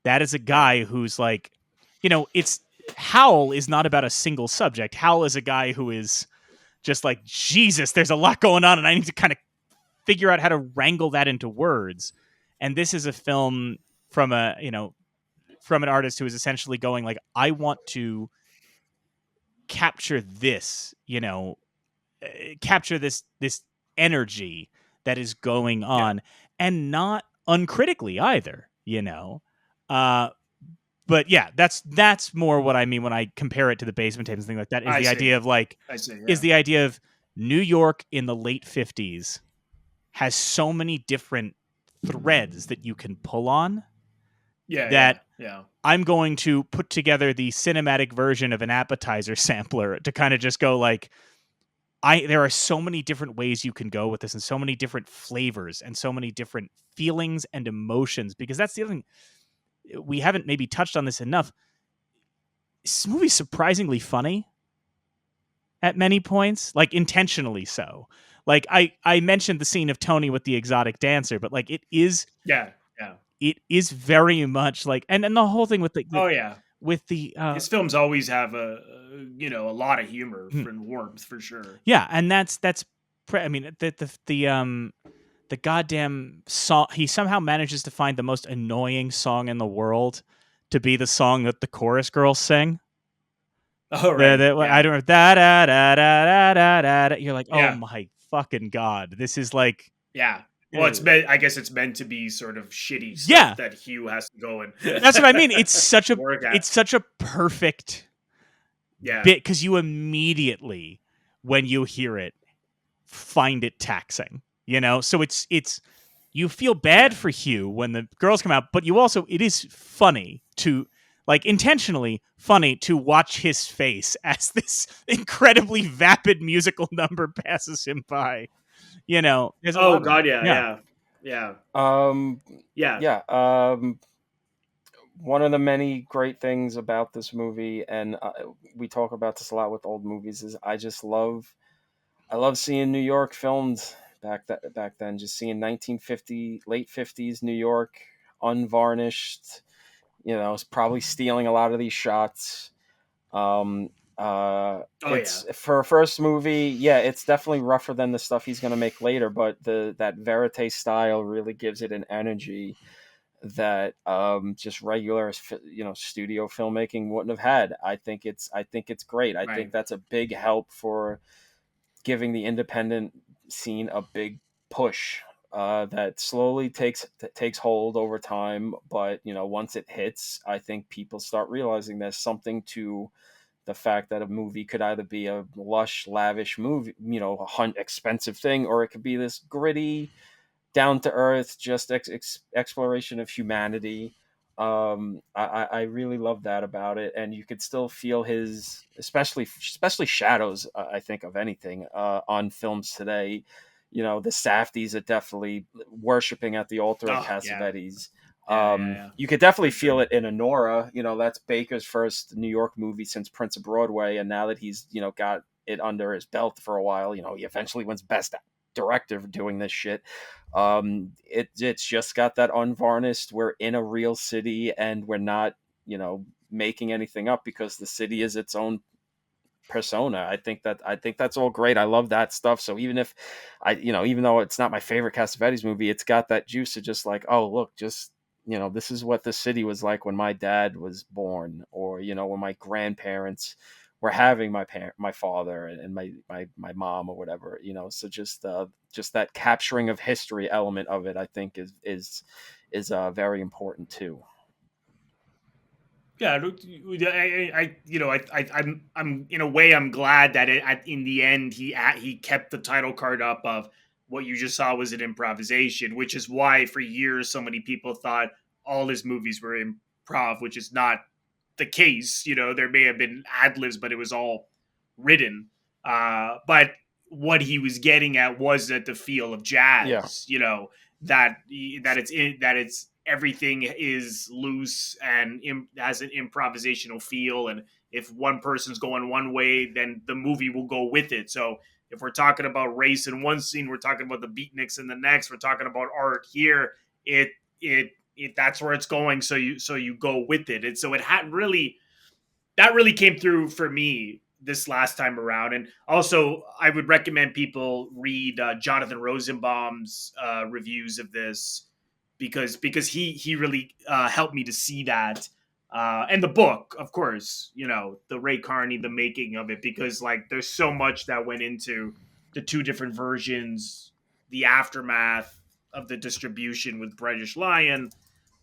that is a guy who's like, it's Howl is not about a single subject. Howl is a guy who is just like, Jesus, there's a lot going on, and I need to kind of figure out how to wrangle that into words. And this is a film from from an artist who is essentially going like, I want to capture this, capture this energy that is going on, and not uncritically either, but yeah, that's more what I mean when I compare it to the Basement Tapes and things like that. Is the idea of like, is the idea of New York in the late 50s has so many different threads that you can pull on. Yeah. I'm going to put together the cinematic version of an appetizer sampler to kind of just go like, there are so many different ways you can go with this, and so many different flavors and so many different feelings and emotions, because that's the other thing. We haven't maybe touched on this enough. This movie's surprisingly funny at many points, like intentionally so. Like I mentioned the scene of Tony with the exotic dancer, but like it is very much like, and the whole thing with with the his films always have a lot of humor and warmth for sure. Yeah, and I mean, the goddamn song, he somehow manages to find the most annoying song in the world to be the song that the chorus girls sing. Oh, right. I don't know. Da, da, da, da, da, da, da. You're like, oh my fucking God. This is like... Yeah. Well, I guess it's meant to be sort of shitty stuff that Hugh has to go and... That's what I mean. It's such a perfect bit, because you immediately, when you hear it, find it taxing. So it's you feel bad for Hugh when the girls come out, but it is funny to, like, intentionally funny to watch his face as this incredibly vapid musical number passes him by. There's oh God, yeah. One of the many great things about this movie, and we talk about this a lot with old movies, is I love seeing New York filmed back then. Just seeing 1950, late 50s New York, unvarnished. It's probably stealing a lot of these shots. For a first movie, it's definitely rougher than the stuff he's going to make later, but that verite style really gives it an energy that just regular studio filmmaking wouldn't have had. I think it's great. I think that's a big help for giving the independent scene a big push that slowly takes hold over time, but once it hits, I think people start realizing there's something to the fact that a movie could either be a lush, lavish movie, expensive thing, or it could be this gritty, down to earth, just exploration of humanity. I really love that about it, and you could still feel his, especially Shadows. I think of anything on films today, the Safdies are definitely worshiping at the altar of Oh, yeah. Cassavetes. Yeah. You could definitely For sure. feel it in Honora. That's Baker's first New York movie since Prince of Broadway, and now that he's got it under his belt for a while, he eventually wins Best Director for doing this shit. It's just got that unvarnished, we're in a real city and we're not making anything up, because the city is its own persona. I think that's all great. I love that stuff. So even if even though it's not my favorite Cassavetes movie, it's got that juice of just like, oh look, just this is what the city was like when my dad was born, or when my grandparents were having my father and my mom or whatever. So just that capturing of history element of it, I think is very important too. Yeah, I'm in a way, I'm glad that in the end he kept the title card up of what you just saw was an improvisation, which is why for years so many people thought all his movies were improv, which is not the case. There may have been ad libs, but it was all written. But what he was getting at was that the feel of jazz. Yeah. That it's everything is loose and has an improvisational feel, and if one person's going one way, then the movie will go with it. So if we're talking about race in one scene, we're talking about the beatniks in the next, we're talking about art here, it that's where it's going, so you go with it. And so that really came through for me this last time around. And also, I would recommend people read Jonathan Rosenbaum's reviews of this, because he really helped me to see that. And the book, of course, the Ray Carney, the making of it, because like there's so much that went into the two different versions, the aftermath of the distribution with British Lion,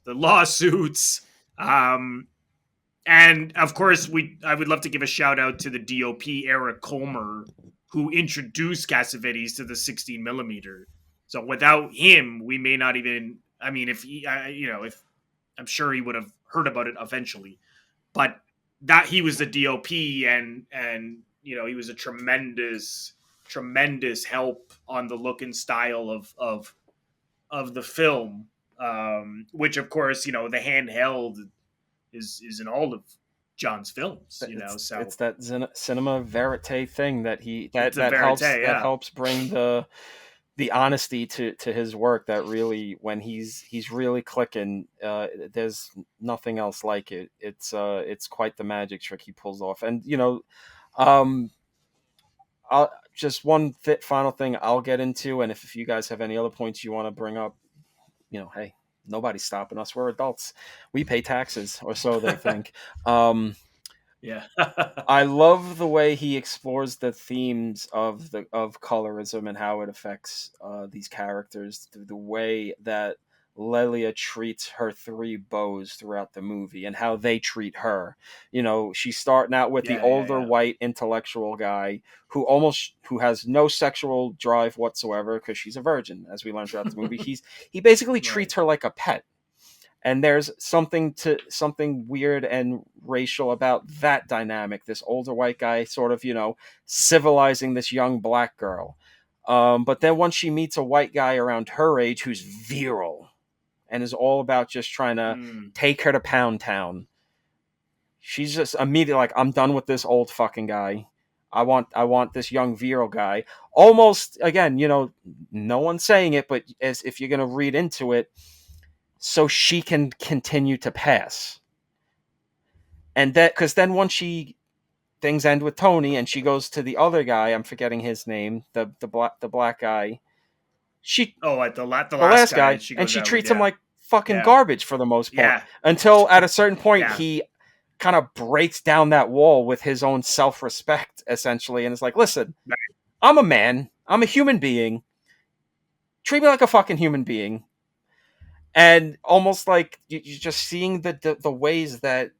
the lawsuits, and of course I would love to give a shout out to the DOP Eric Colmer, who introduced Cassavetes to the 16 millimeter. So without him, we may not even. I mean, if he, if I'm sure he would have heard about it eventually, but that he was the DOP, and he was a tremendous help on the look and style of the film, which of course the handheld is in all of John's films. So it's that cinema verite thing that helps bring the honesty to his work, that really, when he's really clicking, there's nothing else like it. It's quite the magic trick he pulls off. And I'll just one final thing I'll get into, and if you guys have any other points you want to bring up, hey, nobody's stopping us. We're adults. We pay taxes, or so they think. Yeah. I love the way he explores the themes of colorism and how it affects these characters. The way that Lelia treats her three beaux throughout the movie, and how they treat her. She's starting out with the older white intellectual guy who has no sexual drive whatsoever, because she's a virgin, as we learn throughout the movie. He basically treats her like a pet. And there's something weird and racial about that dynamic. This older white guy sort of, civilizing this young black girl. But then once she meets a white guy around her age who's virile and is all about just trying to take her to Pound Town, she's just immediately like, I'm done with this old fucking guy. I want this young virile guy. Almost, again, no one's saying it, but as if you're going to read into it, so she can continue to pass. And that, because then once things end with Tony and she goes to the other guy, I'm forgetting his name, the black guy. The last guy, and she treats him like fucking garbage for the most part. Until at a certain point he kind of breaks down that wall with his own self-respect, essentially, and it's like, listen, I'm a man, I'm a human being. Treat me like a fucking human being. And almost like you're just seeing the ways that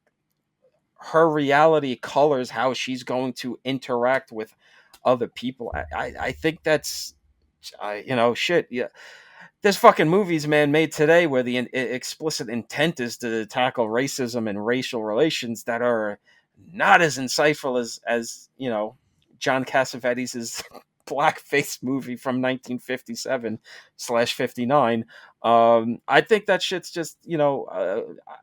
her reality colors how she's going to interact with other people. I think that's, shit. Yeah. there's fucking movies, man, made today where the explicit intent is to tackle racism and racial relations that are not as insightful as John Cassavetes' blackface movie from 1957/59. I think that shit's just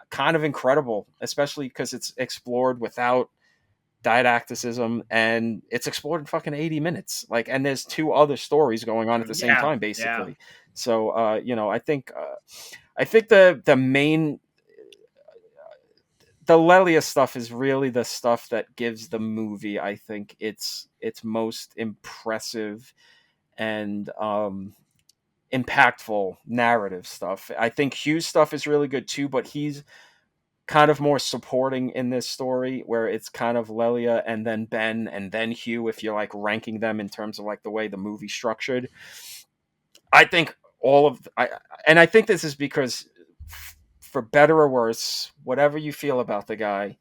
kind of incredible, especially because it's explored without didacticism, and it's explored in fucking 80 minutes. And there's two other stories going on at the same time, basically. So I think the main the Lelia stuff is really the stuff that gives the movie, I think, its most impressive and impactful narrative stuff. I think Hugh's stuff is really good too, but he's kind of more supporting in this story, where it's kind of Lelia and then Ben and then Hugh, if you're ranking them in terms of the way the movie's structured. I think I think this is because, for better or worse, whatever you feel about the guy,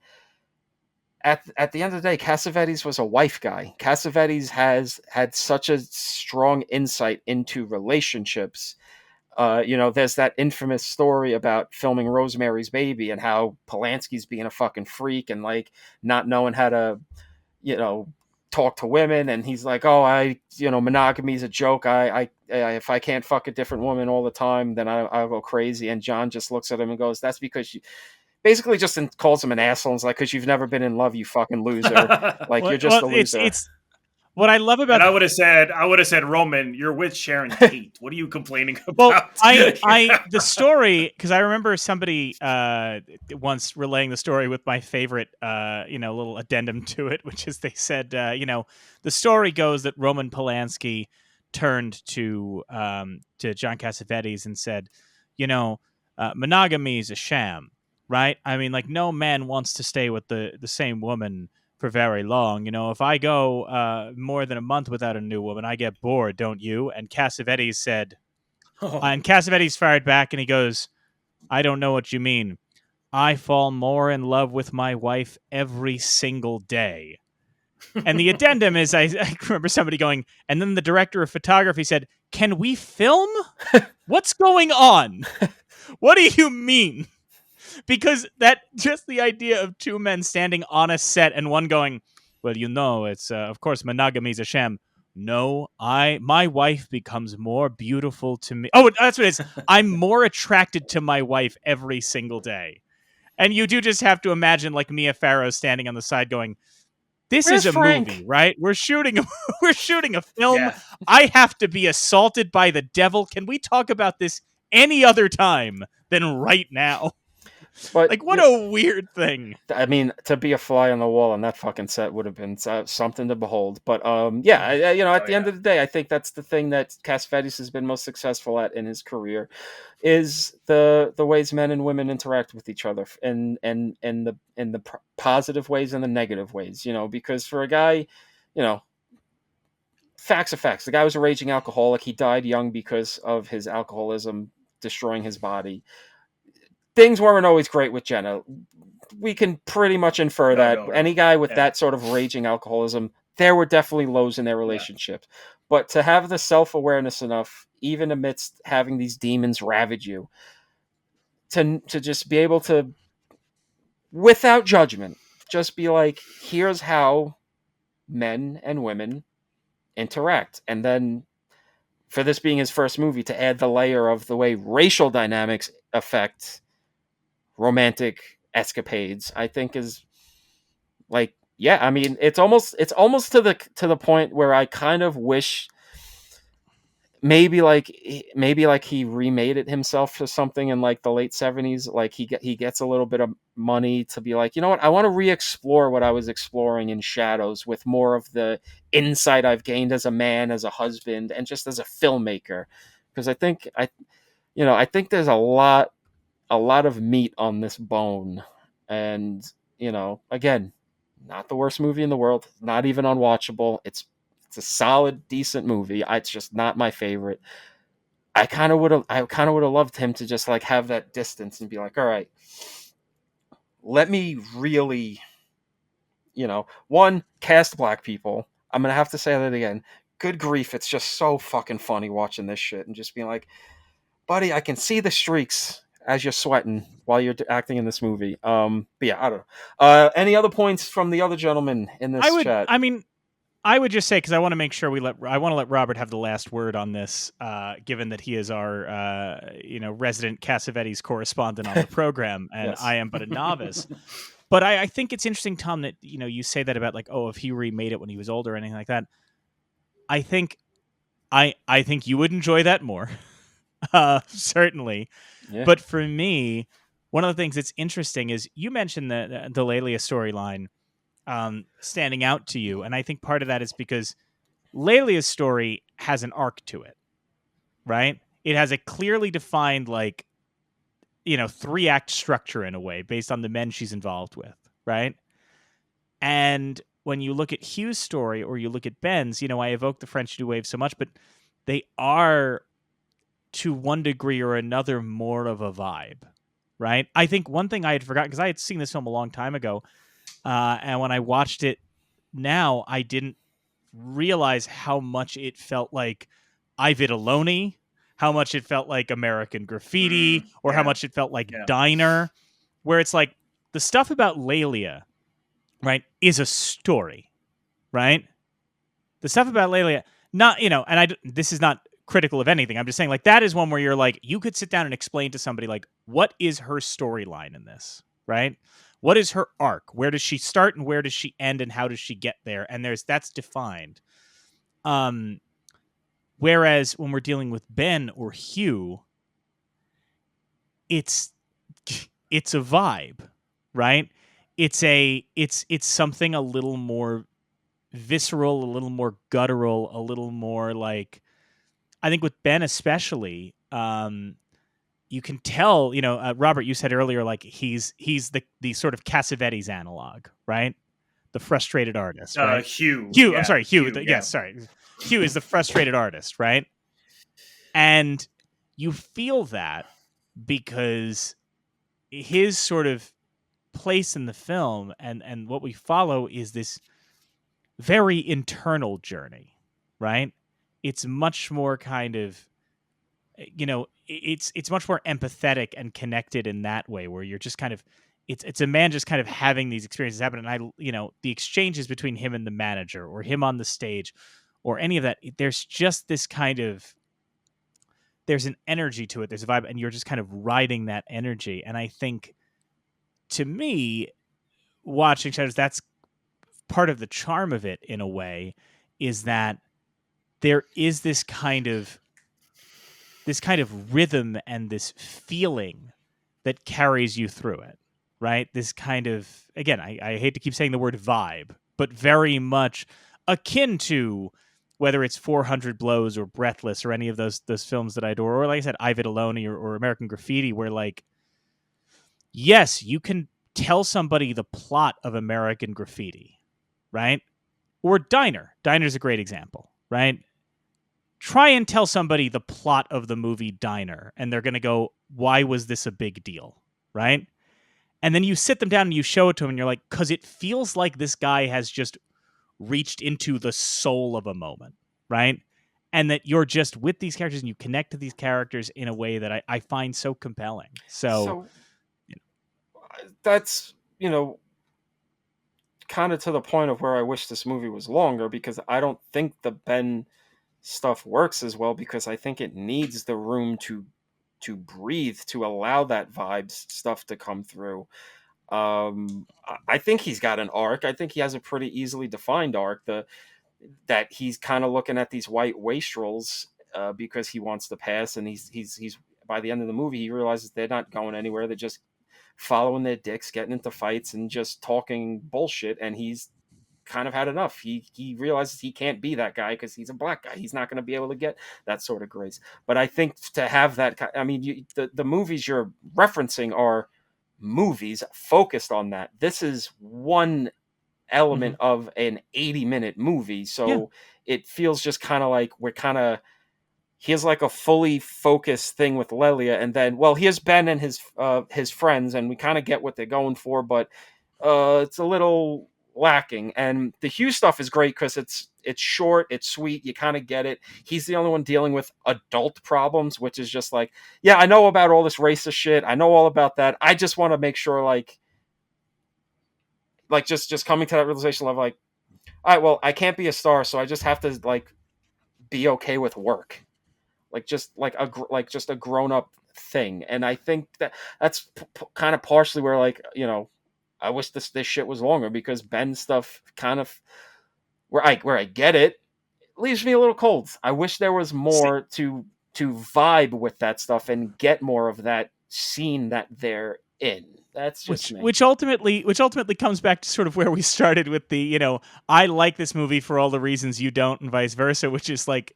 at the end of the day, Cassavetes was a wife guy. Cassavetes has had such a strong insight into relationships. There's that infamous story about filming Rosemary's Baby and how Polanski's being a fucking freak and not knowing how to, talk to women. And he's like, oh, monogamy is a joke. I if I can't fuck a different woman all the time, then I'll go crazy. And John just looks at him and goes, that's because you basically just calls him an asshole. And it's because you've never been in love, you fucking loser. You're just a loser. It's what I love about. And I would have said, Roman, you're with Sharon Tate. What are you complaining about? Well, the story, because I remember somebody once relaying the story with my favorite, little addendum to it, which is they said, the story goes that Roman Polanski turned to John Cassavetes and said, monogamy is a sham, right? I mean, no man wants to stay with the same woman for very long. If I go more than a month without a new woman, I get bored, don't you? And Cassavetes said, and Cassavetes fired back and he goes, I don't know what you mean. I fall more in love with my wife every single day. And the addendum is, I remember somebody going, and then the director of photography said, can we film? What's going on? What do you mean? Because just the idea of two men standing on a set and one going, well, it's of course monogamy is a sham. No, my wife becomes more beautiful to me. Oh, that's what it is. I'm more attracted to my wife every single day. And you do just have to imagine Mia Farrow standing on the side going, this Where's is a Frank? movie, right? We're shooting a film. Yeah. I have to be assaulted by the devil. Can we talk about this any other time than right now? But what a weird thing. I mean, to be a fly on the wall on that fucking set would have been something to behold. But at the end of the day, I think that's the thing that Cassavetes has been most successful at in his career, is the ways men and women interact with each other, and the positive ways and the negative ways. Because for a guy, facts are facts. The guy was a raging alcoholic. He died young because of his alcoholism destroying his body. Things weren't always great with Jenna. We can pretty much infer that. Any guy with that sort of raging alcoholism, there were definitely lows in their relationship. Yeah. But to have the self-awareness enough, even amidst having these demons ravage you, to just be able to, without judgment, just be like, here's how men and women interact. And then, for this being his first movie, to add the layer of the way racial dynamics affect romantic escapades, I think is I mean, it's almost to the point where I kind of wish maybe he remade it himself or something in the late 70s. He gets a little bit of money to be like, you know what, I want to re-explore what I was exploring in Shadows with more of the insight I've gained as a man, as a husband, and just as a filmmaker. Because I think there's a lot of meat on this bone. And, again, not the worst movie in the world, not even unwatchable. It's a solid, decent movie. It's just not my favorite. I kind of would have loved him to just have that distance and be like, all right, let me really, cast black people. I'm going to have to say that again. Good grief. It's just so fucking funny watching this shit and just being like, buddy, I can see the streaks as you're sweating while you're acting in this movie. But yeah, I don't know. Any other points from the other gentlemen in this chat? I would just say, because I want to make sure I want to let Robert have the last word on this, given that he is our resident Cassavetes correspondent on the program, and Yes. I am but a novice. But I think it's interesting, Tom, that you say that about like, oh, if he remade it when he was older or anything like that. I think you would enjoy that more, certainly. Yeah. But for me, one of the things that's interesting is you mentioned the Lelia storyline standing out to you, and I think part of that is because Lelia's story has an arc to it, right? It has a clearly defined 3-act structure in a way based on the men she's involved with, right? And when you look at Hugh's story or you look at Ben's, I evoke the French New Wave so much, but they are to one degree or another more of a vibe, right? I think one thing I had forgotten, because I had seen this film a long time ago, and when I watched it now, I didn't realize how much it felt like I Alone, how much it felt like American Graffiti, or how much it felt like Diner, where it's like the stuff about Lelia, right, is a story, right? The stuff about Lelia, not, and this is not critical of anything. I'm just saying, like, that is one where you're like, you could sit down and explain to somebody, like, what is her storyline in this, right? What is her arc? Where does she start and where does she end, and how does she get there? And that's defined. Whereas when we're dealing with Ben or Hugh, it's a vibe, right? It's something a little more visceral, a little more guttural, a little more like, I think with Ben especially, you can tell, Robert, you said earlier, like he's the sort of Cassavetes analog, right? The frustrated artist, right? Hugh. I'm sorry, Hugh. Yes, sorry. Hugh is the frustrated artist, right? And you feel that because his sort of place in the film and what we follow is this very internal journey, right? It's much more kind of, it's much more empathetic and connected in that way, where you're just kind of, it's a man just kind of having these experiences happen. And the exchanges between him and the manager or him on the stage or any of that, there's just this kind of, there's an energy to it. There's a vibe, and you're just kind of riding that energy. And I think, to me, watching Shadows, that's part of the charm of it in a way, is that there is this kind of rhythm and this feeling that carries you through it, right? This kind of, again, I hate to keep saying the word vibe, but very much akin to whether it's 400 Blows or Breathless or any of those films that I adore, or like I said, I Alone or American Graffiti, where like, yes, you can tell somebody the plot of American Graffiti, right? Or Diner. Diner's a great example, right? Try and tell somebody the plot of the movie Diner, and they're going to go, why was this a big deal, right? And then you sit them down and you show it to them, and you're like, because it feels like this guy has just reached into the soul of a moment, right? And that you're just with these characters and you connect to these characters in a way that I find so compelling. So that's, kind of to the point of where I wish this movie was longer, because I don't think the Ben stuff works as well, because I think it needs the room to breathe, to allow that vibes stuff to come through. I think he's got an arc. I think he has a pretty easily defined arc. That he's kind of looking at these white wastrels because he wants to pass, and he's by the end of the movie he realizes they're not going anywhere. They're just following their dicks, getting into fights, and just talking bullshit. And he's kind of had enough. He realizes he can't be that guy because he's a black guy. He's not going to be able to get that sort of grace. But I think to have that, I mean, the movies you're referencing are movies focused on that. This is one element of an 80-minute movie, so it feels just kind of like here's like a fully focused thing with Lelia, and then, well, here's Ben and his friends, and we kind of get what they're going for, but it's a little lacking. And the Hughes stuff is great because it's short, it's sweet, you kind of get it. He's the only one dealing with adult problems, which is just like, yeah, I know about all this racist shit, I know all about that, I just want to make sure like just coming to that realization of like, all right, well, I can't be a star, so I just have to like be okay with work, like just like just a grown up thing. And I think that's kind of partially where like, you know, I wish this shit was longer, because Ben stuff kind of where I get it leaves me a little cold. I wish there was more to vibe with that stuff and get more of that scene that they're in. That's just which ultimately comes back to sort of where we started with the, you know, I like this movie for all the reasons you don't, and vice versa, which is like,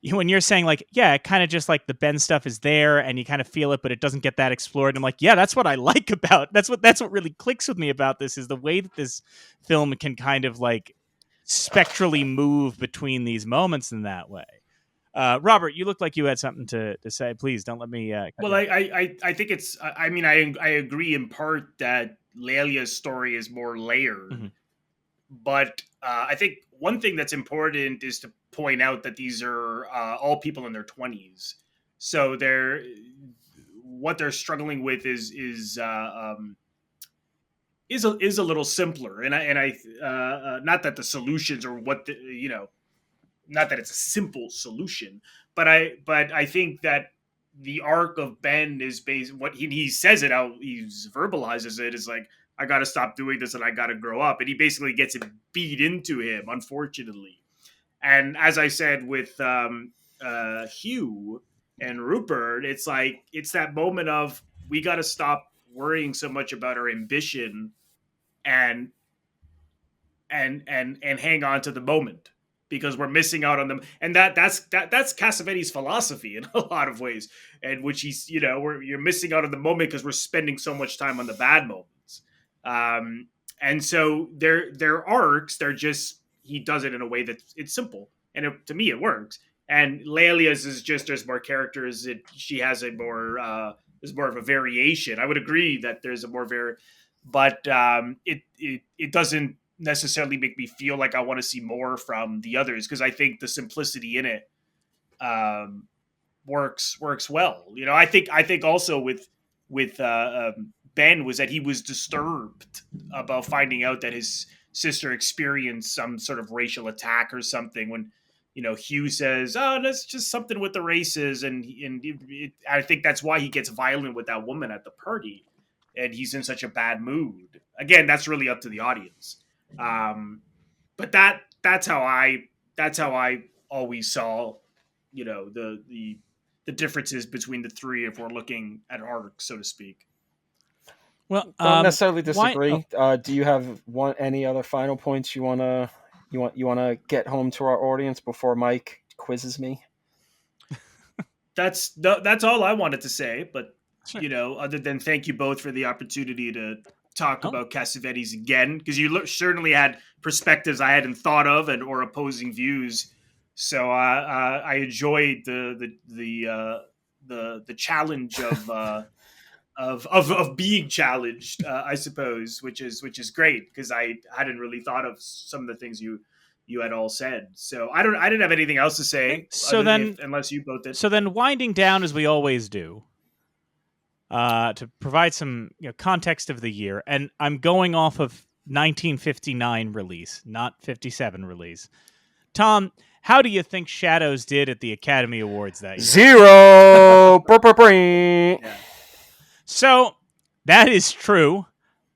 when you're saying like, yeah, kind of just like the Ben stuff is there and you kind of feel it, but it doesn't get that explored. And I'm like, yeah, that's what I like about, that's what really clicks with me about this, is the way that this film can kind of like spectrally move between these moments in that way. Robert, you look like you had something to say. Please don't let me. Well, I think it's. I mean, I agree in part that Lelia's story is more layered, Mm-hmm. but I think one thing that's important is to point out that these are all people in their 20s, so what they're struggling with is a little simpler, and I not that the solutions are what the, you know. Not that it's a simple solution, but I think that the arc of Ben is based, what he says it out, he verbalizes it, is like, I got to stop doing this and I got to grow up. And he basically gets it beat into him, unfortunately. And as I said with Hugh and Rupert, it's like, it's that moment of, we got to stop worrying so much about our ambition and hang on to the moment, because we're missing out on them. And that's Cassavetes' philosophy in a lot of ways, and which he's, you know, you're missing out on the moment because we're spending so much time on the bad moments. And so their arcs, they're just, he does it in a way that it's simple, and to me it works. And Lelia's is just, there's more characters, she has a more there's more of a variation. I would agree that there's a more but it doesn't necessarily make me feel like I want to see more from the others, because I think the simplicity in it works well. You know, I think also with Ben was that he was disturbed about finding out that his sister experienced some sort of racial attack or something, when, you know, Hugh says, oh, that's just something with the races, and I think that's why he gets violent with that woman at the party, and he's in such a bad mood. Again, that's really up to the audience. But that's how I always saw, you know, the differences between the three, if we're looking at arcs, so to speak. Well, don't necessarily disagree. Do you have any other final points you wanna get home to our audience before Mike quizzes me? That's all I wanted to say. But sure. You know, other than thank you both for the opportunity to talk about Cassavetes again, because you certainly had perspectives I hadn't thought of, or opposing views. So I enjoyed the challenge of being challenged, I suppose, which is great, because I hadn't really thought of some of the things you had all said. So I didn't have anything else to say. So then, unless you both did. So then, winding down as we always do, to provide some, you know, context of the year, and I'm going off of 1959 release, not 57 release. Tom, how do you think Shadows did at the Academy Awards that year? 0. Yeah. So that is true.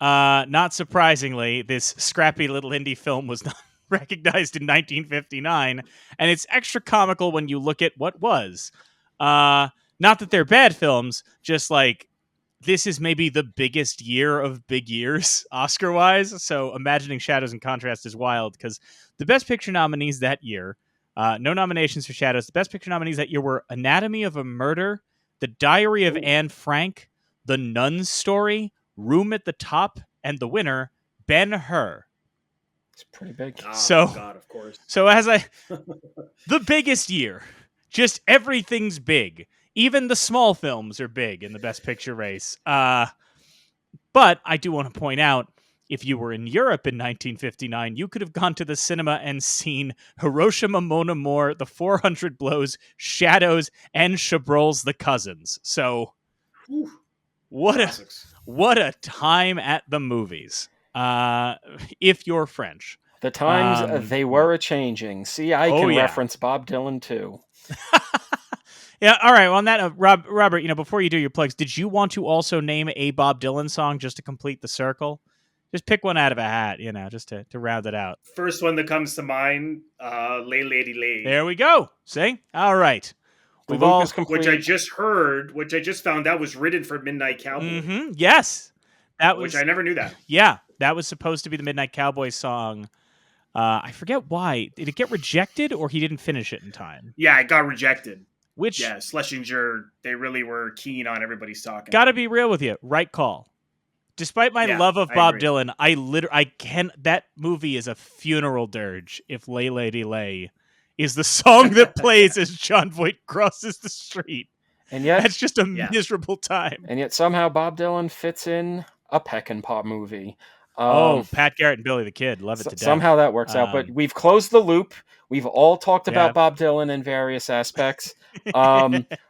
Not surprisingly, this scrappy little indie film was not recognized in 1959, and it's extra comical when you look at what was. Not that they're bad films, just like, this is maybe the biggest year of big years Oscar-wise. So imagining Shadows in contrast is wild, because the Best Picture nominees that year, no nominations for Shadows. The Best Picture nominees that year were Anatomy of a Murder, The Diary of Anne Frank, The Nun's Story, Room at the Top, and the winner, Ben-Hur. It's pretty big. Oh, so, God, of course. So the biggest year, just everything's big. Even the small films are big in the Best Picture race. But I do want to point out, If you were in Europe in 1959, you could have gone to the cinema and seen Hiroshima Mon Amour, The 400 Blows, Shadows, and Chabrol's The Cousins. So, Whew. what Classics. a time at the movies. If you're French. The times they were a-changing. See, I can reference Bob Dylan too. Yeah, all right. Well, on that, Robert, before you do your plugs, did you want to also name a Bob Dylan song just to complete the circle? Just pick one out of a hat, just to round it out. First one that comes to mind, Lay Lady Lay. There we go. See? All right. Which I just found out was written for Midnight Cowboy. Mm-hmm. Yes. Which I never knew that. Yeah. That was supposed to be the Midnight Cowboy song. I forget why. Did it get rejected or he didn't finish it in time? Yeah, it got rejected. Yeah, Schlesinger, they really were keen on everybody's talking. Gotta be real with you. Right call. Despite my love of Bob Dylan, that movie is a funeral dirge if Lay Lady Lay is the song that plays as John Voight crosses the street. And yet that's just a miserable time. And yet somehow Bob Dylan fits in a Peckinpah movie. Pat Garrett and Billy the Kid. Love it to death. Somehow that works out. But we've closed the loop. We've all talked about Bob Dylan in various aspects.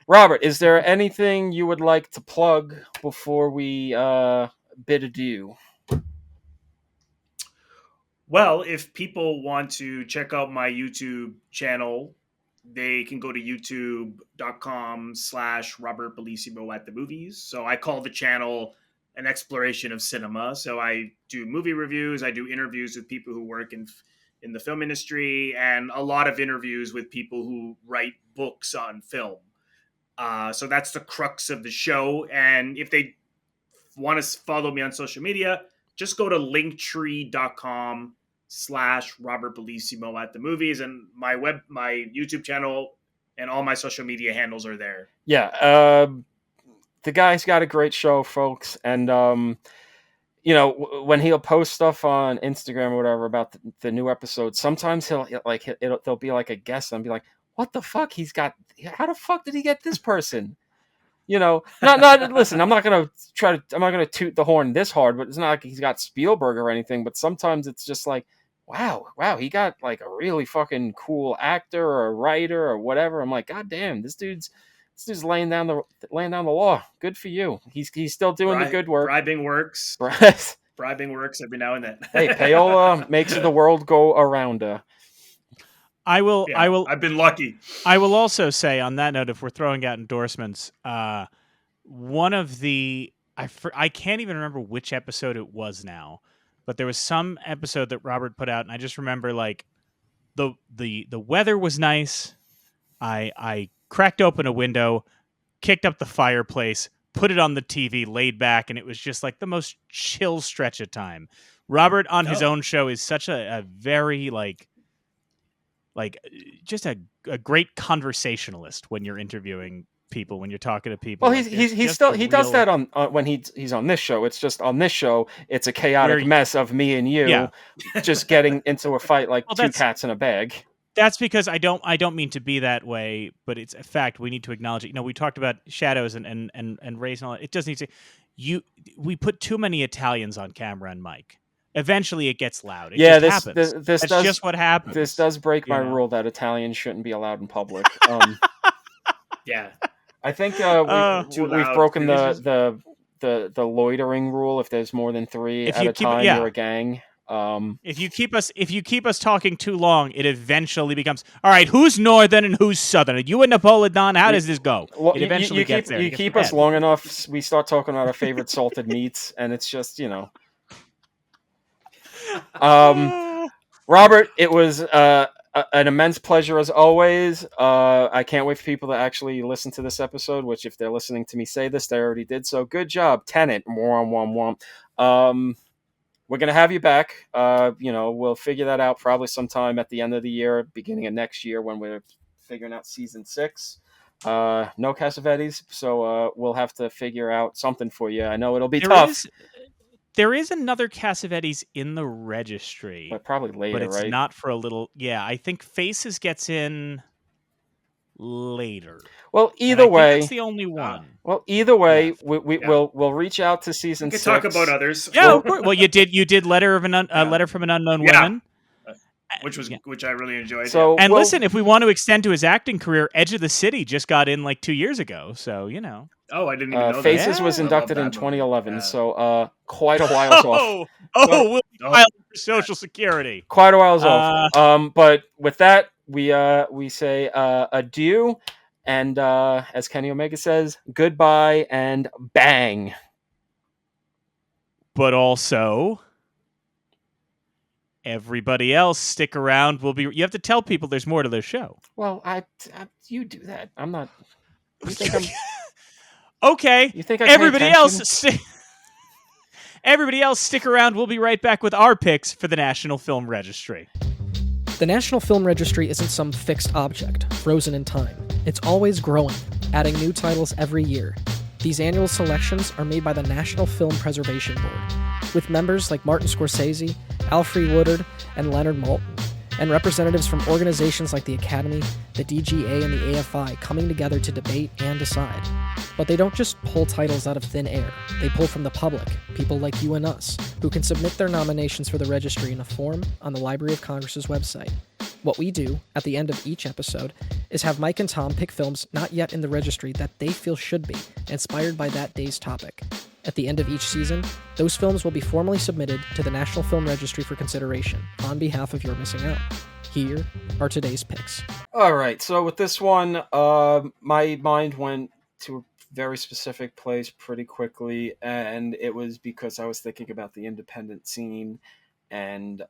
Robert, is there anything you would like to plug before we bid adieu? Well, if people want to check out my YouTube channel, they can go to youtube.com/Robert Bellissimo at the movies. So I call the channel an exploration of cinema. So I do movie reviews. I do interviews with people who work in the film industry, and a lot of interviews with people who write books on film. So that's the crux of the show. And if they want to follow me on social media, just go to linktree.com/Robert Bellissimo at the movies, and my YouTube channel and all my social media handles are there. Yeah. The guy's got a great show, folks. And, when he'll post stuff on Instagram or whatever about the new episode, sometimes there'll be like a guest and I'll be like, what the fuck? How the fuck did he get this person? Listen, I'm not going to toot the horn this hard, but it's not like he's got Spielberg or anything, but sometimes it's just like, wow, he got like a really fucking cool actor or a writer or whatever. I'm like, God damn, this dude's laying down the law. Good for you. He's still doing the good work. Bribing works. Bribing works every now and then. Hey, payola makes the world go around. I've been lucky. I will also say on that note, if we're throwing out endorsements, one of the I can't even remember which episode it was now, but there was some episode that Robert put out, and I just remember like the weather was nice. I cracked open a window, kicked up the fireplace, put it on the TV, laid back, and it was just like the most chill stretch of time. Robert on his own show is such a very just a great conversationalist when you're interviewing people, when you're talking to people. Well, he does that on when he's on this show. It's just on this show, it's a chaotic mess of me and you just getting into a fight like two cats in a bag. That's because I don't mean to be that way, but it's a fact. We need to acknowledge it. We talked about Shadows and Rays and all that. It doesn't need to. We put too many Italians on camera and mic. Eventually, it gets loud. It just happens. That's just what happens. This does break my rule that Italians shouldn't be allowed in public. Yeah, I think we've broken the loitering rule. If there's more than three at a time, you're a gang. If you keep us talking too long, it eventually becomes all right. Who's northern and who's southern? Are you and Napoleon? How does this go? Well, it eventually gets there. You keep us long enough, we start talking about our favorite salted meats, and it's just Robert, it was an immense pleasure as always. I can't wait for people to actually listen to this episode. Which, if they're listening to me say this, they already did. So good job, Tenet. We're going to have you back. We'll figure that out probably sometime at the end of the year, beginning of next year when we're figuring out season 6. No Cassavetes, so we'll have to figure out something for you. I know it'll be tough. There is another Cassavetes in the registry. But probably later, but it's right? not for a little... Yeah, I think Faces gets in later. Well, And either I think way, that's the only one. well, either way, left. we'll reach out to season We could 6. talk about others. Yeah, of course. Well, you did letter of letter from an unknown Yeah. woman, which I really enjoyed. So and well, listen, if we want to extend to his acting career, Edge of the City just got in like 2 years ago. So Oh, I didn't even know Faces that. was Yeah. inducted I in love that movie. 2011, Yeah. so quite a while's off. We'll be filing for Social Security. Quite a while's off. But with that, we say adieu, and as Kenny Omega says, goodbye and bang. But also, everybody else, stick around. You have to tell people there's more to this show. Well, you do that. I'm not. You think I'm okay? You think I everybody pay else? Everybody else, stick around. We'll be right back with our picks for the National Film Registry. The National Film Registry isn't some fixed object, frozen in time. It's always growing, adding new titles every year. These annual selections are made by the National Film Preservation Board, with members like Martin Scorsese, Alfre Woodard, and Leonard Maltin, and representatives from organizations like the Academy, the DGA, and the AFI coming together to debate and decide. But they don't just pull titles out of thin air. They pull from the public, people like you and us, who can submit their nominations for the registry in a form on the Library of Congress's website. What we do, at the end of each episode, is have Mike and Tom pick films not yet in the registry that they feel should be, inspired by that day's topic. At the end of each season, those films will be formally submitted to the National Film Registry for consideration, on behalf of You're Missing Out. Here are today's picks. All right, so with this one, my mind went to a very specific place pretty quickly, and it was because I was thinking about the independent scene and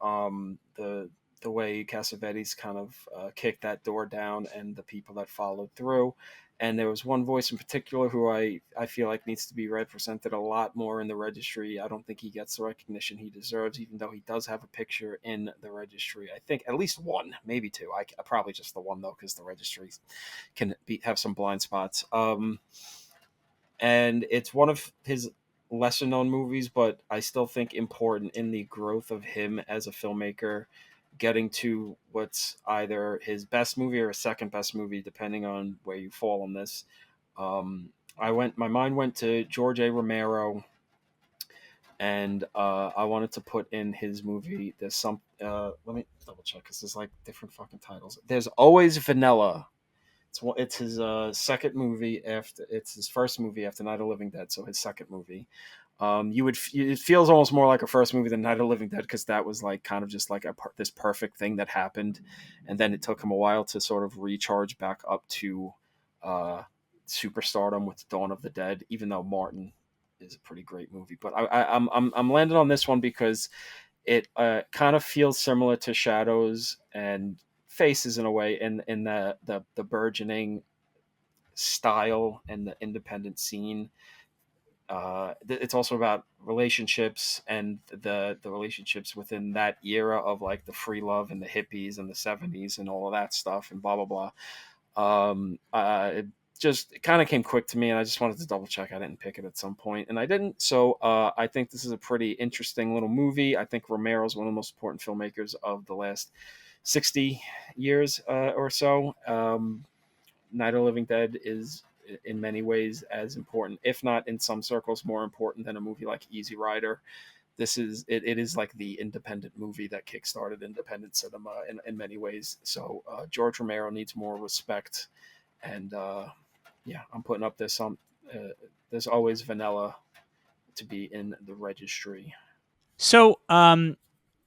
the way Cassavetes kind of kicked that door down and the people that followed through. And there was one voice in particular who I feel like needs to be represented a lot more in the registry. I don't think he gets the recognition he deserves, even though he does have a picture in the registry. I think at least one, maybe two. Probably just the one, though, because the registry can have some blind spots. And it's one of his lesser-known movies, but I still think important in the growth of him as a filmmaker, getting to what's either his best movie or his second best movie, depending on where you fall on this. My mind went to George A. Romero, and I wanted to put in his movie. There's some. Let me double check because there's like different fucking titles. There's Always Vanilla. It's his second movie after. It's his first movie after Night of the Living Dead, so his second movie. It feels almost more like a first movie than Night of the Living Dead, because that was like kind of just like this perfect thing that happened, and then it took him a while to sort of recharge back up to superstardom with Dawn of the Dead. Even though Martin is a pretty great movie, but I'm landed on this one because it kind of feels similar to Shadows and Faces in a way, in the burgeoning style and the independent scene. It's also about relationships and the relationships within that era of like the free love and the hippies and the 70s and all of that stuff and blah blah blah. It just kind of came quick to me, and I just wanted to double check I didn't pick it at some point, and I didn't. So I think this is a pretty interesting little movie. I think Romero's one of the most important filmmakers of the last 60 years or so. Night of the Living Dead is in many ways as important, if not in some circles more important, than a movie like Easy Rider. It is like the independent movie that kickstarted independent cinema in many ways. So George Romero needs more respect, and I'm putting up this there's Always Vanilla to be in the registry. So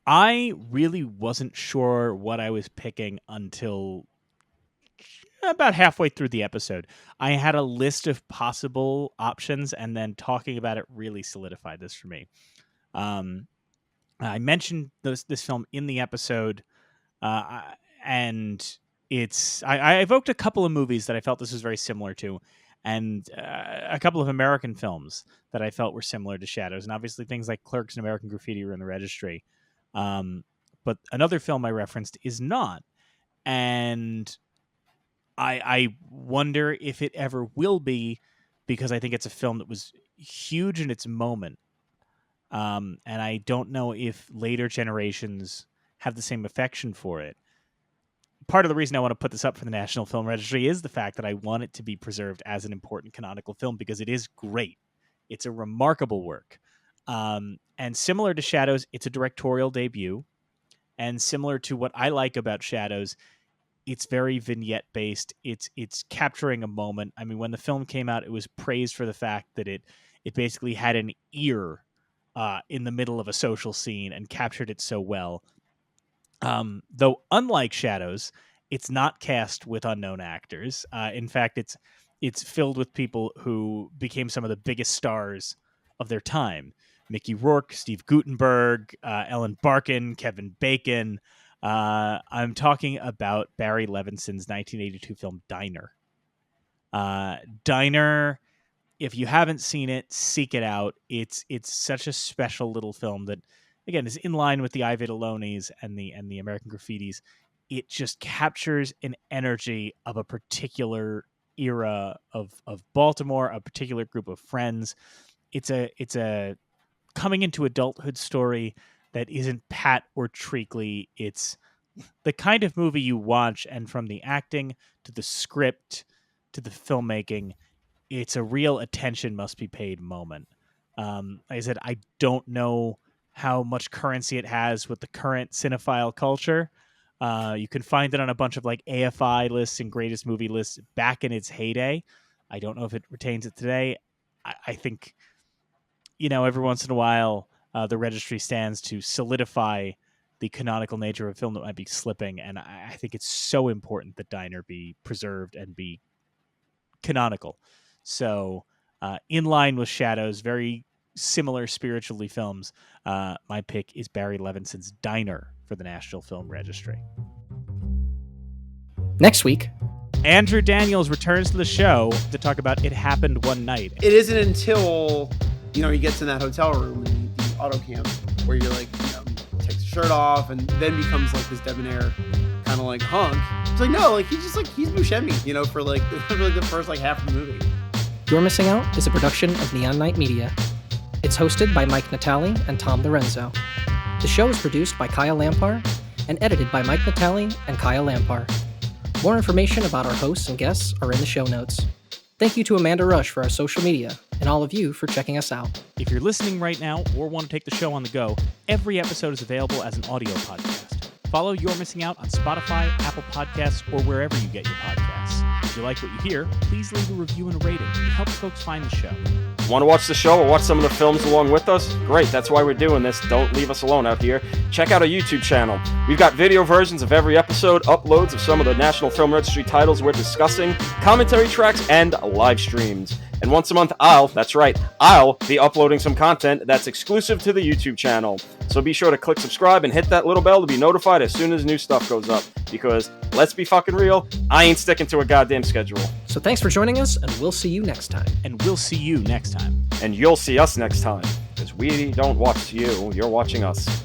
I really wasn't sure what I was picking until about halfway through the episode. I had a list of possible options, and then talking about it really solidified this for me. I mentioned this film in the episode, and I evoked a couple of movies that I felt this was very similar to, and a couple of American films that I felt were similar to Shadows, and obviously things like Clerks and American Graffiti were in the registry. But another film I referenced is not, and I wonder if it ever will be, because I think it's a film that was huge in its moment. And I don't know if later generations have the same affection for it. part of the reason I want to put this up for the National Film Registry is the fact that I want it to be preserved as an important canonical film because it is great. It's a remarkable work. And similar to Shadows, it's a directorial debut. And similar to what I like about Shadows, it's very vignette based. It's capturing a moment. I mean, when the film came out, it was praised for the fact that it basically had an ear in the middle of a social scene and captured it so well. Though unlike Shadows, it's not cast with unknown actors. In fact, it's filled with people who became some of the biggest stars of their time. Mickey Rourke, Steve Guttenberg, Ellen Barkin, Kevin Bacon. I'm talking about Barry Levinson's 1982 film Diner. Diner, if you haven't seen it, seek it out. It's such a special little film that, again, is in line with the Ivy Delaunay's and the American Graffitis. It just captures an energy of a particular era of Baltimore, a particular group of friends. It's a coming into adulthood story that isn't pat or treacly. It's the kind of movie you watch, and from the acting to the script to the filmmaking, it's a real attention must be paid moment. Like I said, I don't know how much currency it has with the current cinephile culture. You can find it on a bunch of like AFI lists and greatest movie lists back in its heyday. I don't know if it retains it today. I think, every once in a while, the registry stands to solidify the canonical nature of a film that might be slipping. And I think it's so important that Diner be preserved and be canonical. So in line with Shadows, very similar spiritually films, my pick is Barry Levinson's Diner for the National Film Registry. Next week, Andrew Daniels returns to the show to talk about It Happened One Night. It isn't until, he gets in that hotel room and the auto cam where you're like, takes his shirt off and then becomes like this debonair kind of like hunk. It's like, no, like he's Buscemi, for like the first like half of the movie. You're Missing Out is a production of Neon Night Media. It's hosted by Mike Natali and Tom Lorenzo. The show is produced by Kyle Lampar and edited by Mike Natali and Kyle Lampar. More information about our hosts and guests are in the show notes. Thank you to Amanda Rush for our social media, and all of you for checking us out. If you're listening right now or want to take the show on the go, every episode is available as an audio podcast. Follow You're Missing Out on Spotify, Apple Podcasts, or wherever you get your podcasts. If you like what you hear, please leave a review and a rating. It helps folks find the show. Want to watch the show or watch some of the films along with us? Great, that's why we're doing this. Don't leave us alone out here. Check out our YouTube channel. We've got video versions of every episode, uploads of some of the National Film Registry titles we're discussing, commentary tracks, and live streams. And once a month, I'll be uploading some content that's exclusive to the YouTube channel. So be sure to click subscribe and hit that little bell to be notified as soon as new stuff goes up. Because, let's be fucking real, I ain't sticking to a goddamn schedule. So thanks for joining us, and we'll see you next time. And we'll see you next time. And you'll see us next time. Because we don't watch you, you're watching us.